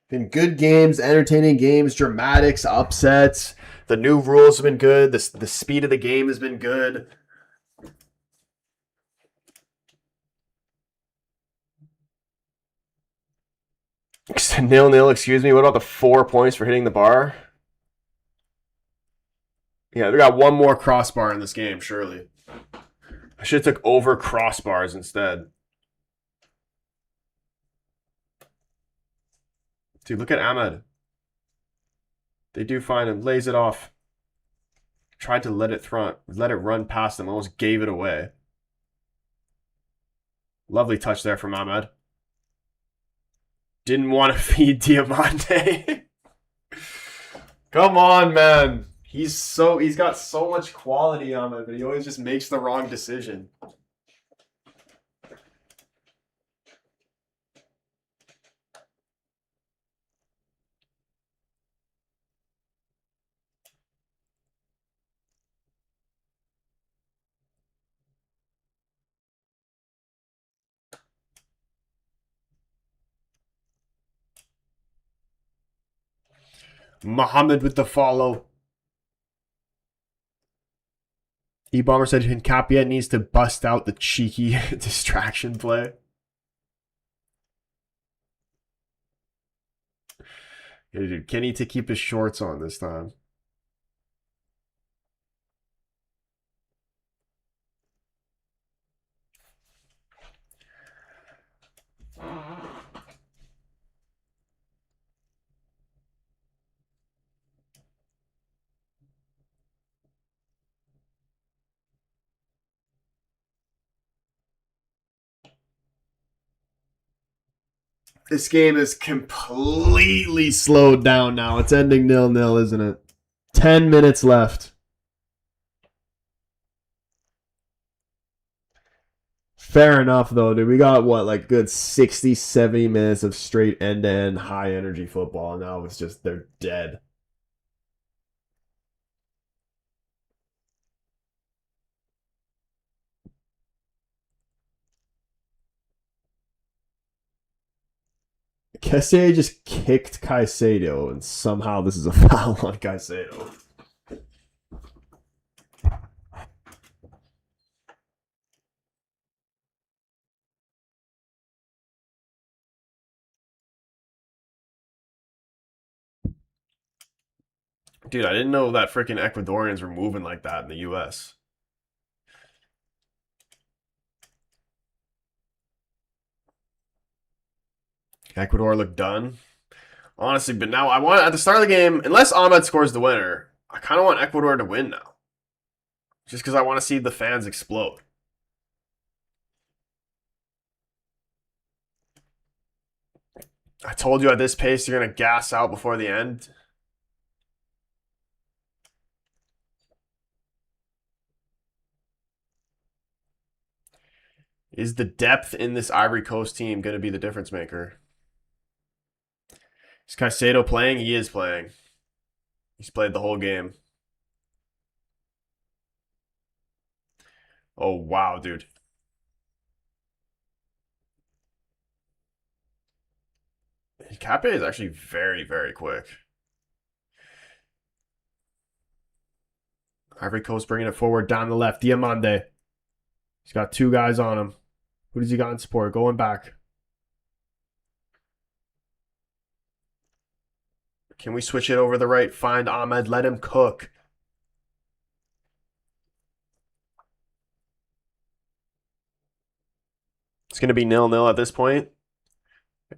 Been good games, entertaining games, dramatics, upsets. The new rules have been good. The speed of the game has been good. 0-0, excuse me. What about the 4 points for hitting the bar? Yeah, we got one more crossbar in this game, surely. I should have took over crossbars instead. Dude, look at Ahmed. They do find him. Lays it off. Tried to let it run past him. Almost gave it away. Lovely touch there from Ahmed. Didn't want to feed Diamante. Come on, man. He's got so much quality on it, but he always just makes the wrong decision. Muhammad with the follow. E-Bomber said Hincapie needs to bust out the cheeky distraction play. Yeah, dude, Kenny to keep his shorts on this time. This game is completely slowed down now. It's ending 0-0, isn't it? 10 minutes left. Fair enough, though, dude. We got, what, like good 60, 70 minutes of straight end-to-end high-energy football. Now it's just, they're dead. Kessier just kicked Caicedo, and somehow this is a foul on Caicedo. Dude, I didn't know that freaking Ecuadorians were moving like that in the U.S. Ecuador looked done. Honestly, but now I want, at the start of the game, unless Ahmed scores the winner, I kind of want Ecuador to win now. Just because I want to see the fans explode. I told you at this pace you're going to gas out before the end. Is the depth in this Ivory Coast team going to be the difference maker? Is Caicedo playing? He is playing. He's played the whole game. Oh, wow, dude. Cape is actually very, very quick. Ivory Coast bringing it forward down the left. Diamande. He's got two guys on him. Who does he got in support? Going back. Can we switch it over the right? Find Ahmed. Let him cook. It's going to be 0-0 at this point.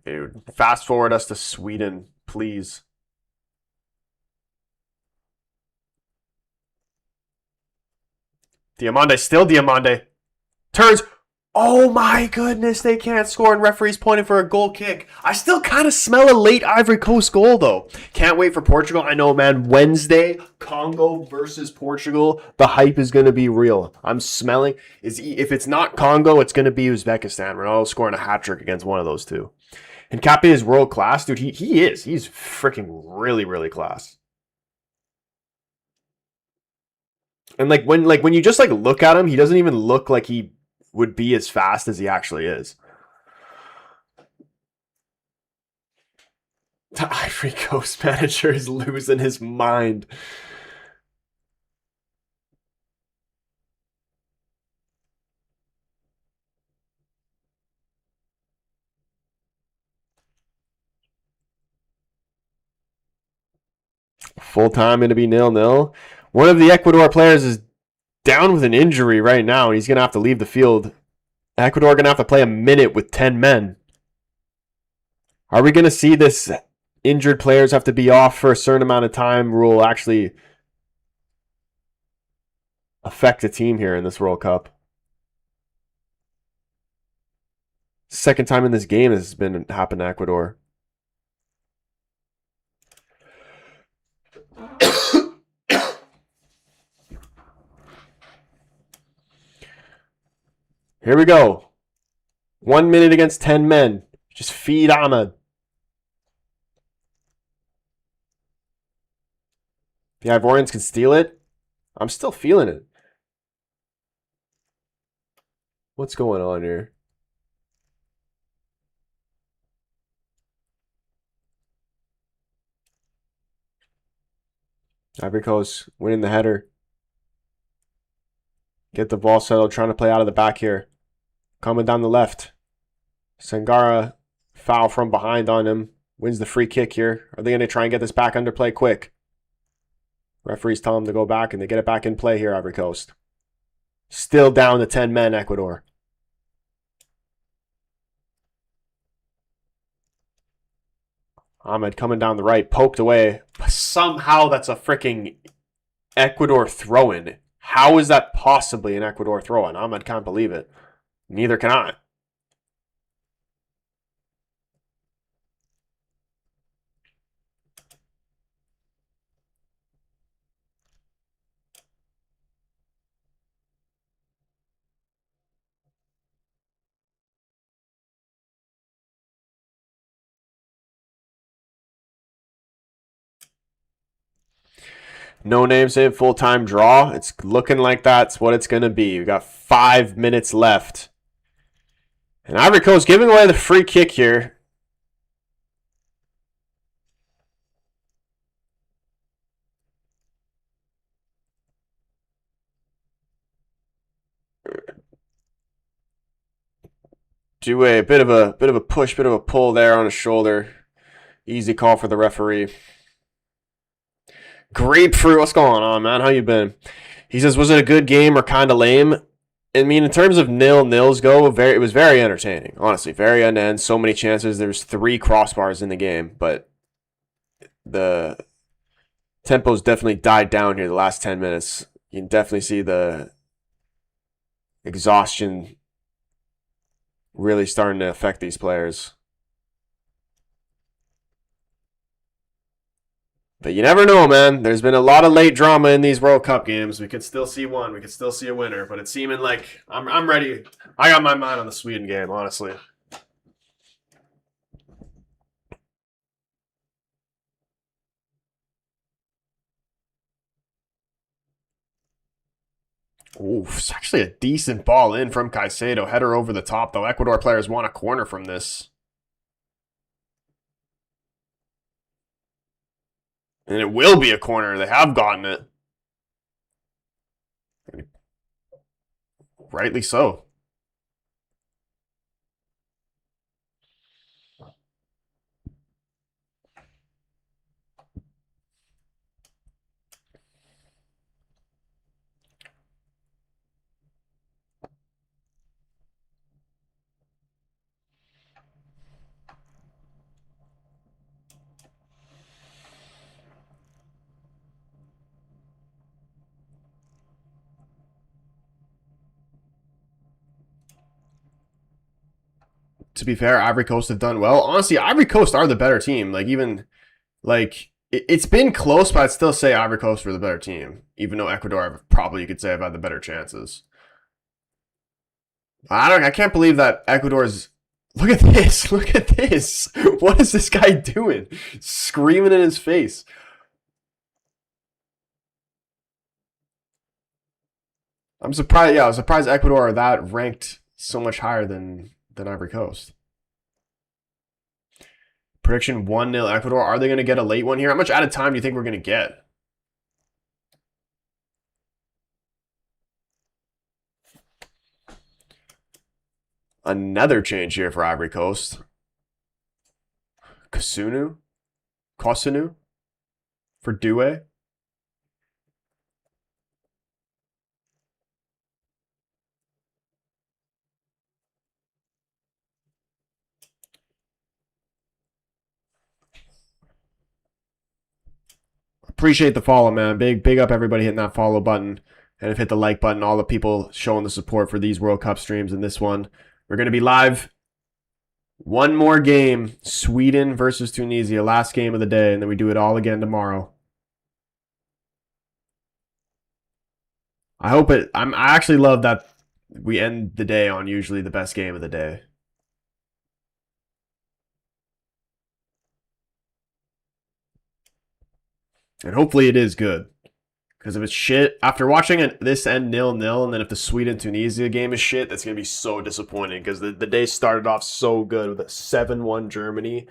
Dude, fast forward us to Sweden, please. Diamande, still Diamande. Turns. Oh my goodness, they can't score, and referee's pointing for a goal kick. I still kind of smell a late Ivory Coast goal, though. Can't wait for Portugal. I know, man. Wednesday, Congo versus Portugal. The hype is going to be real. I'm smelling. If it's not Congo, it's going to be Uzbekistan. Ronaldo scoring a hat trick against one of those two. And Cape is world class, dude. He is. He's freaking really, really class. And when you just look at him, he doesn't even look like he would be as fast as he actually is. The Ivory Coast manager is losing his mind. Full time going to be 0-0. One of the Ecuador players is down with an injury right now, and he's going to have to leave the field. Ecuador going to have to play a minute with 10 men. Are we going to see this injured players have to be off for a certain amount of time rule actually affect the team here in this World Cup? Second time in this game this has been happened to Ecuador. Here we go. 1 minute against 10 men. Just feed Ahmed. The Ivorians can steal it. I'm still feeling it. What's going on here? Ivory Coast winning the header. Get the ball settled, trying to play out of the back here. Coming down the left. Sangara, foul from behind on him. Wins the free kick here. Are they going to try and get this back under play quick? Referees tell them to go back, and they get it back in play here, Ivory Coast. Still down to 10 men, Ecuador. Ahmed coming down the right, poked away. Somehow that's a freaking Ecuador throw-in. How is that possibly an Ecuador throw-in? Ahmed can't believe it. Neither can I. No name save, full-time draw. It's looking like that's what it's going to be. We got 5 minutes left. And Ivory Coast giving away the free kick here. Do a bit of a push, bit of a pull there on his shoulder. Easy call for the referee. Grapefruit, what's going on, man? How you been? He says, was it a good game or kind of lame? I mean, in terms of nils go, it was very entertaining. Honestly, very end-to-end. So many chances. There's 3 crossbars in the game, but the tempo's definitely died down here the last 10 minutes. You can definitely see the exhaustion really starting to affect these players. But you never know, man. There's been a lot of late drama in these World Cup games. We could still see one. We could still see a winner. But it's seeming like I'm ready. I got my mind on the Sweden game, honestly. Ooh, it's actually a decent ball in from Caicedo. Header over the top, though. Ecuador players want a corner from this. And it will be a corner. They have gotten it. Rightly so. To be fair, Ivory Coast have done well. Honestly, Ivory Coast are the better team. It's been close, but I'd still say Ivory Coast were the better team. Even though Ecuador probably you could say have had the better chances. I can't believe that Ecuador's. Look at this! Look at this! What is this guy doing? Screaming in his face. I'm surprised. Yeah, I was surprised Ecuador are that ranked so much higher than Ivory Coast. Prediction 1-0 Ecuador. Are they going to get a late one here? How much added time do you think we're going to get? Another change here for Ivory Coast. Kosunu for Due. Appreciate the follow, man. Big up everybody hitting that follow button. And hit the like button. All the people showing the support for these World Cup streams and this one. We're going to be live. One more game. Sweden versus Tunisia. Last game of the day. And then we do it all again tomorrow. I actually love that we end the day on usually the best game of the day. And hopefully it is good. Because if it's shit, after watching this end 0-0, and then if the Sweden-Tunisia game is shit, that's going to be so disappointing. Because the day started off so good with a 7-1 Germany,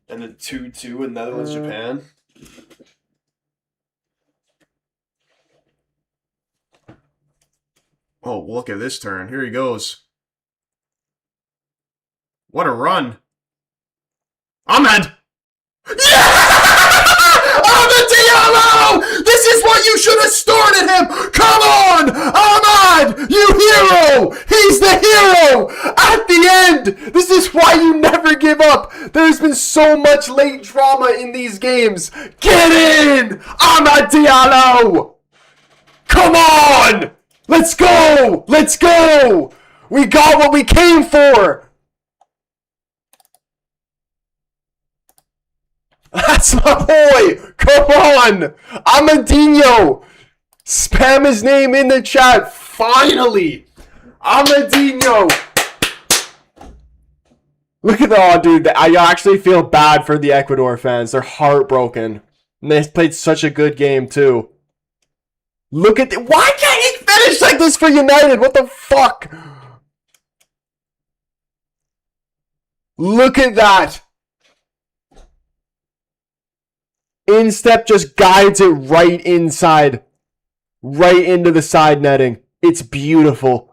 and then 2-2 in Netherlands-Japan. Oh, look at this turn. Here he goes. What a run. Ahmed! Yeah! Ahmed Diallo! This is what you should have started him! Come on! Ahmed! You hero! He's the hero! At the end! This is why you never give up! There's been so much late drama in these games! Get in! Ahmed Diallo! Come on! Let's go! Let's go! We got what we came for! That's my boy! Come on! Amadinho! Spam his name in the chat. Finally! Amadinho! Look at that, dude. I actually feel bad for the Ecuador fans. They're heartbroken. And they played such a good game, too. Look at why can't he finish like this for United? What the fuck? Look at that. Instep just guides it right inside. Right into the side netting. It's beautiful.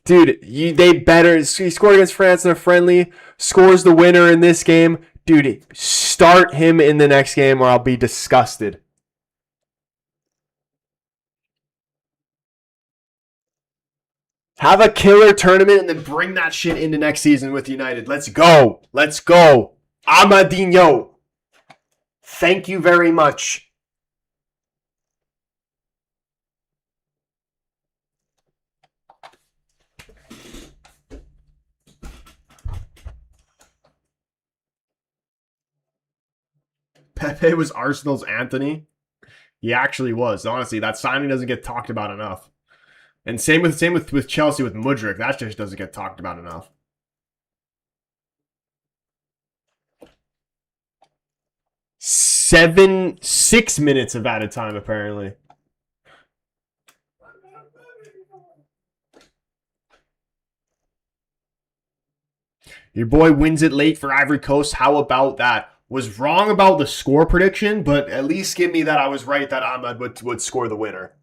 Dude, they better. He scored against France in a friendly. Scores the winner in this game. Dude, start him in the next game or I'll be disgusted. Have a killer tournament and then bring that shit into next season with United. Let's go. Let's go. Amadinho. Thank you very much. Pepe was Arsenal's Anthony. He actually was. Honestly, that signing doesn't get talked about enough. And same with Chelsea with Mudryk. That just doesn't get talked about enough. 6 minutes of added time, apparently. Your boy wins it late for Ivory Coast. How about that? Was wrong about the score prediction, but at least give me that I was right that Ahmed would score the winner.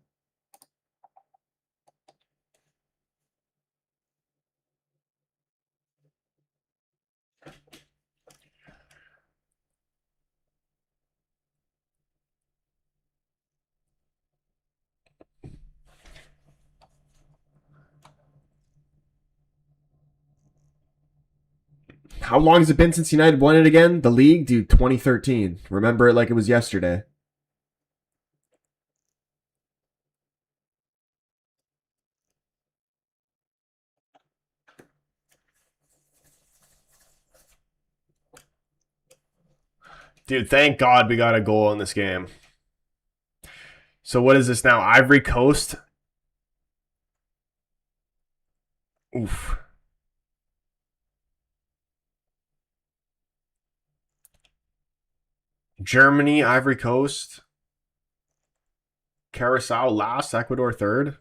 How long has it been since United won it again? The league? Dude, 2013. Remember it like it was yesterday. Dude, thank God we got a goal in this game. So what is this now? Ivory Coast? Oof. Germany, Ivory Coast. Curacao last, Ecuador third.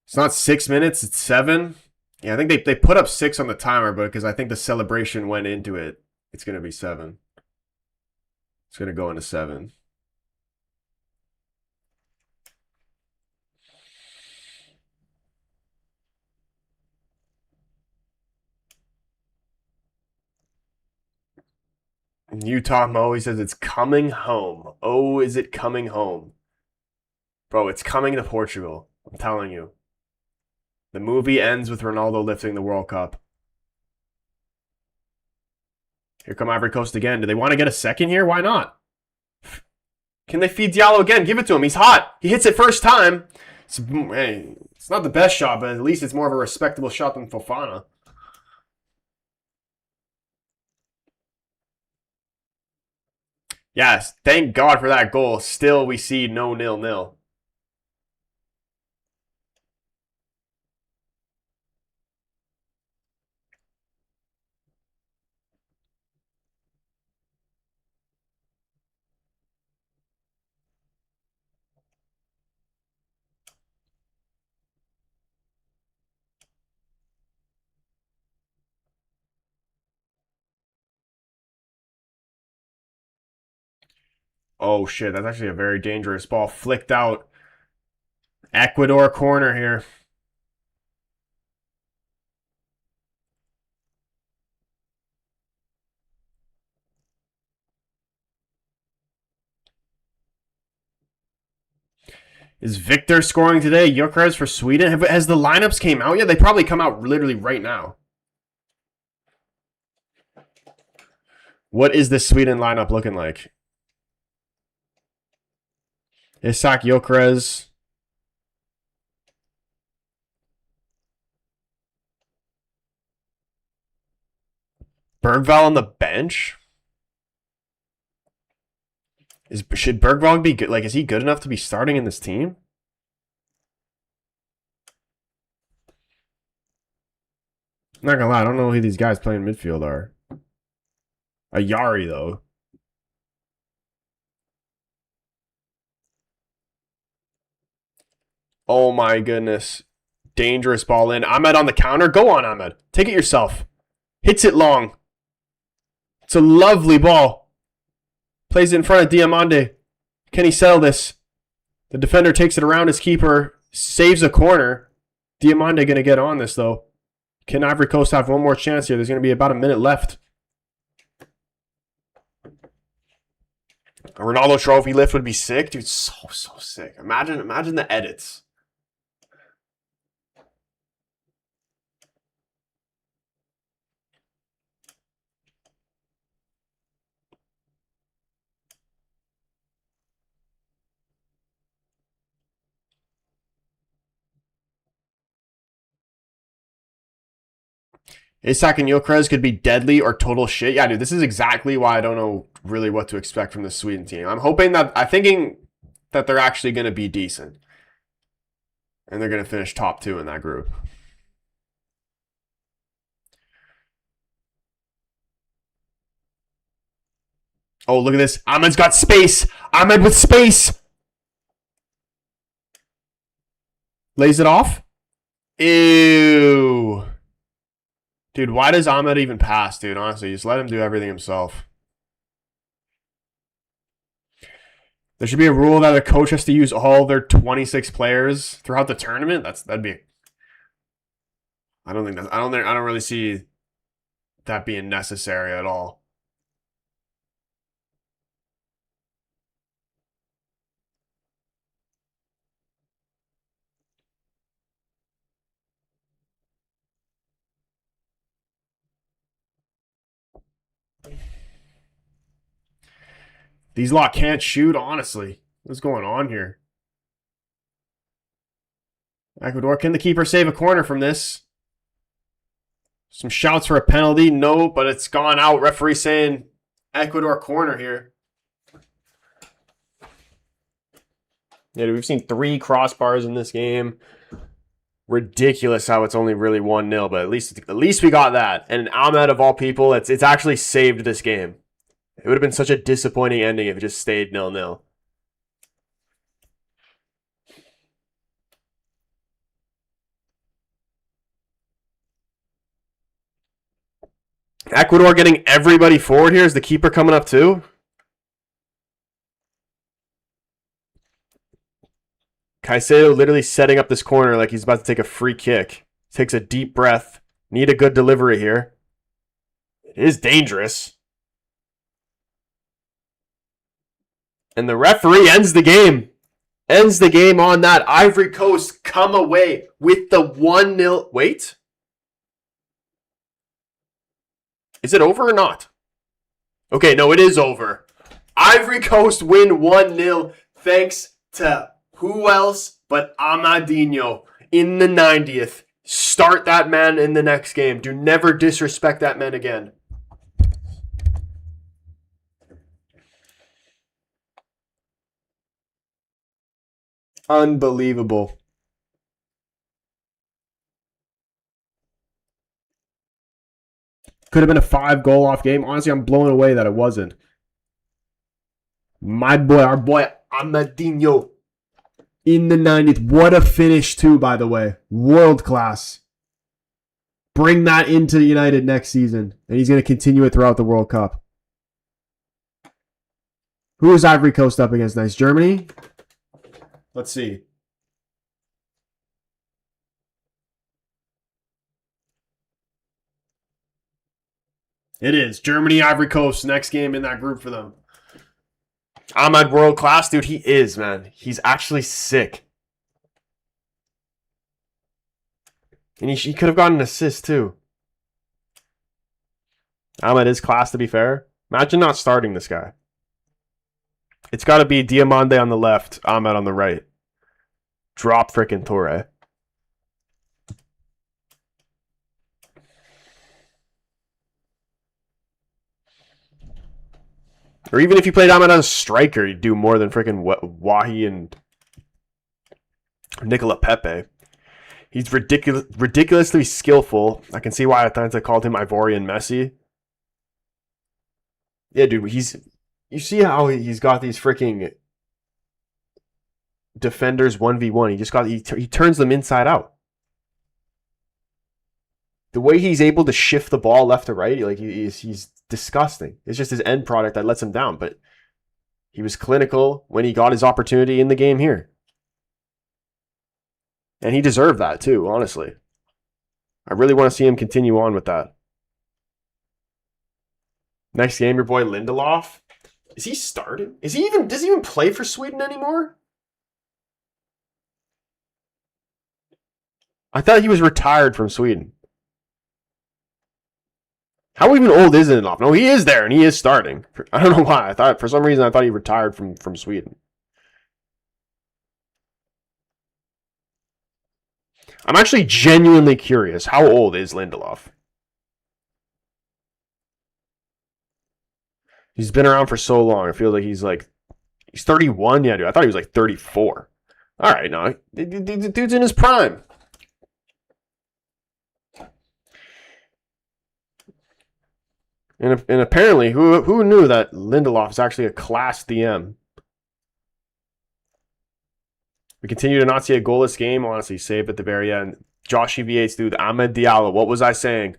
It's not 6 minutes, it's 7. Yeah, I think they put up 6 on the timer, but because I think the celebration went into it, it's going to be 7. It's going to go into 7. Utah Mo, he says it's coming home. Oh, is it coming home? Bro, it's coming to Portugal. I'm telling you. The movie ends with Ronaldo lifting the World Cup. Here come Ivory Coast again. Do they want to get a second here? Why not? Can they feed Diallo again? Give it to him. He's hot. He hits it first time. It's not the best shot, but at least it's more of a respectable shot than Fofana. Yes, thank God for that goal. Still, we see no 0-0. Oh, shit. That's actually a very dangerous ball. Flicked out. Ecuador corner here. Is Victor scoring today? Gyökeres for Sweden? Has the lineups came out yet? They probably come out literally right now. What is the Sweden lineup looking like? Isak Gyökeres. Bergvall on the bench? Should Bergvall be good? Like, is he good enough to be starting in this team? I'm not gonna lie, I don't know who these guys playing midfield are. Ivory, though. Oh my goodness. Dangerous ball in. Ahmed on the counter. Go on, Ahmed. Take it yourself. Hits it long. It's a lovely ball. Plays it in front of Diamande. Can he settle this? The defender takes it around his keeper. Saves a corner. Diamande going to get on this, though. Can Ivory Coast have one more chance here? There's going to be about a minute left. A Ronaldo trophy lift would be sick. Dude, so sick. Imagine the edits. Isak and Gyökeres could be deadly or total shit. Yeah, dude, this is exactly why I don't know really what to expect from the Sweden team. I'm thinking that they're actually going to be decent. And they're going to finish top 2 in that group. Oh, look at this. Ahmed's got space. Ahmed with space. Lays it off. Ew. Dude, why does Ahmed even pass, dude? Honestly, just let him do everything himself. There should be a rule that a coach has to use all their 26 players throughout the tournament. That'd be. I don't really see that being necessary at all. These lot can't shoot, honestly. What's going on here? Ecuador, can the keeper save a corner from this? Some shouts for a penalty. No, but it's gone out. Referee saying Ecuador corner here. Yeah, we've seen 3 crossbars in this game. Ridiculous how it's only really 1-0, but at least we got that. And Ahmed, of all people, it's actually saved this game. It would have been such a disappointing ending if it just stayed 0-0. Ecuador getting everybody forward here. Is the keeper coming up too? Caicedo literally setting up this corner like he's about to take a free kick. Takes a deep breath. Need a good delivery here. It is dangerous. And the referee ends the game. Ends the game on that. Ivory Coast come away with the 1-0. Wait. Is it over or not? Okay, no, it is over. Ivory Coast win 1-0 thanks to who else but Amadinho in the 90th. Start that man in the next game. Do never disrespect that man again. Unbelievable. Could have been a 5-goal off game. Honestly, I'm blown away that it wasn't. My boy, our boy Amadinho in the 90th. What a finish too, by the way. World class. Bring that into United next season. And he's going to continue it throughout the World Cup. Who is Ivory Coast up against next? Germany? Let's see. It is. Germany, Ivory Coast. Next game in that group for them. Ahmed, world class. Dude, he is, man. He's actually sick. And he could have gotten an assist, too. Ahmed is class, to be fair. Imagine not starting this guy. It's got to be Diamande on the left, Ahmed on the right. Drop frickin' Torre. Or even if you played Ahmed as a striker, you'd do more than frickin' Wahi and Nicola Pepe. He's ridiculously skillful. I can see why at times I called him Ivory and Messi. Yeah, dude, you see how he's got these freaking defenders 1v1. He turns them inside out. The way he's able to shift the ball left to right, like he's disgusting. It's just his end product that lets him down. But he was clinical when he got his opportunity in the game here. And he deserved that too, honestly. I really want to see him continue on with that. Next game, your boy Lindelof. Is he starting? Does he even play for Sweden anymore? I thought he was retired from Sweden. How even old is Lindelof? No, he is there and he is starting. I don't know why. For some reason I thought he retired from Sweden. I'm actually genuinely curious. How old is Lindelof? He's been around for so long. It feels like he's 31. Yeah, dude. I thought he was like 34. All right, no. The dude's in his prime. And apparently, who knew that Lindelof is actually a class DM? We continue to not see a goalless game. Honestly, saved at the very end. Josh EV8's dude, Ahmed Diallo. What was I saying?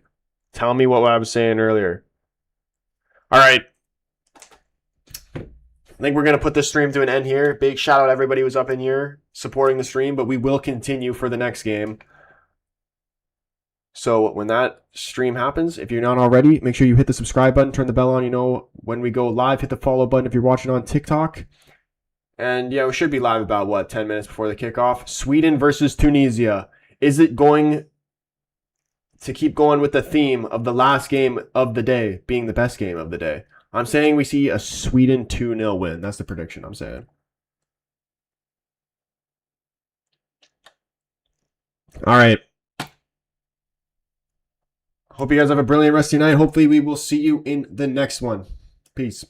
Tell me what I was saying earlier. All right. I think we're going to put this stream to an end here. Big shout out to everybody who's up in here supporting the stream, but we will continue for the next game. So when that stream happens, if you're not already, make sure you hit the subscribe button, turn the bell on. You know, when we go live, hit the follow button if you're watching on TikTok. And yeah, we should be live about, 10 minutes before the kickoff. Sweden versus Tunisia. Is it going to keep going with the theme of the last game of the day being the best game of the day? I'm saying we see a Sweden 2-0 win. That's the prediction I'm saying. All right. Hope you guys have a brilliant rest of your night. Hopefully we will see you in the next one. Peace.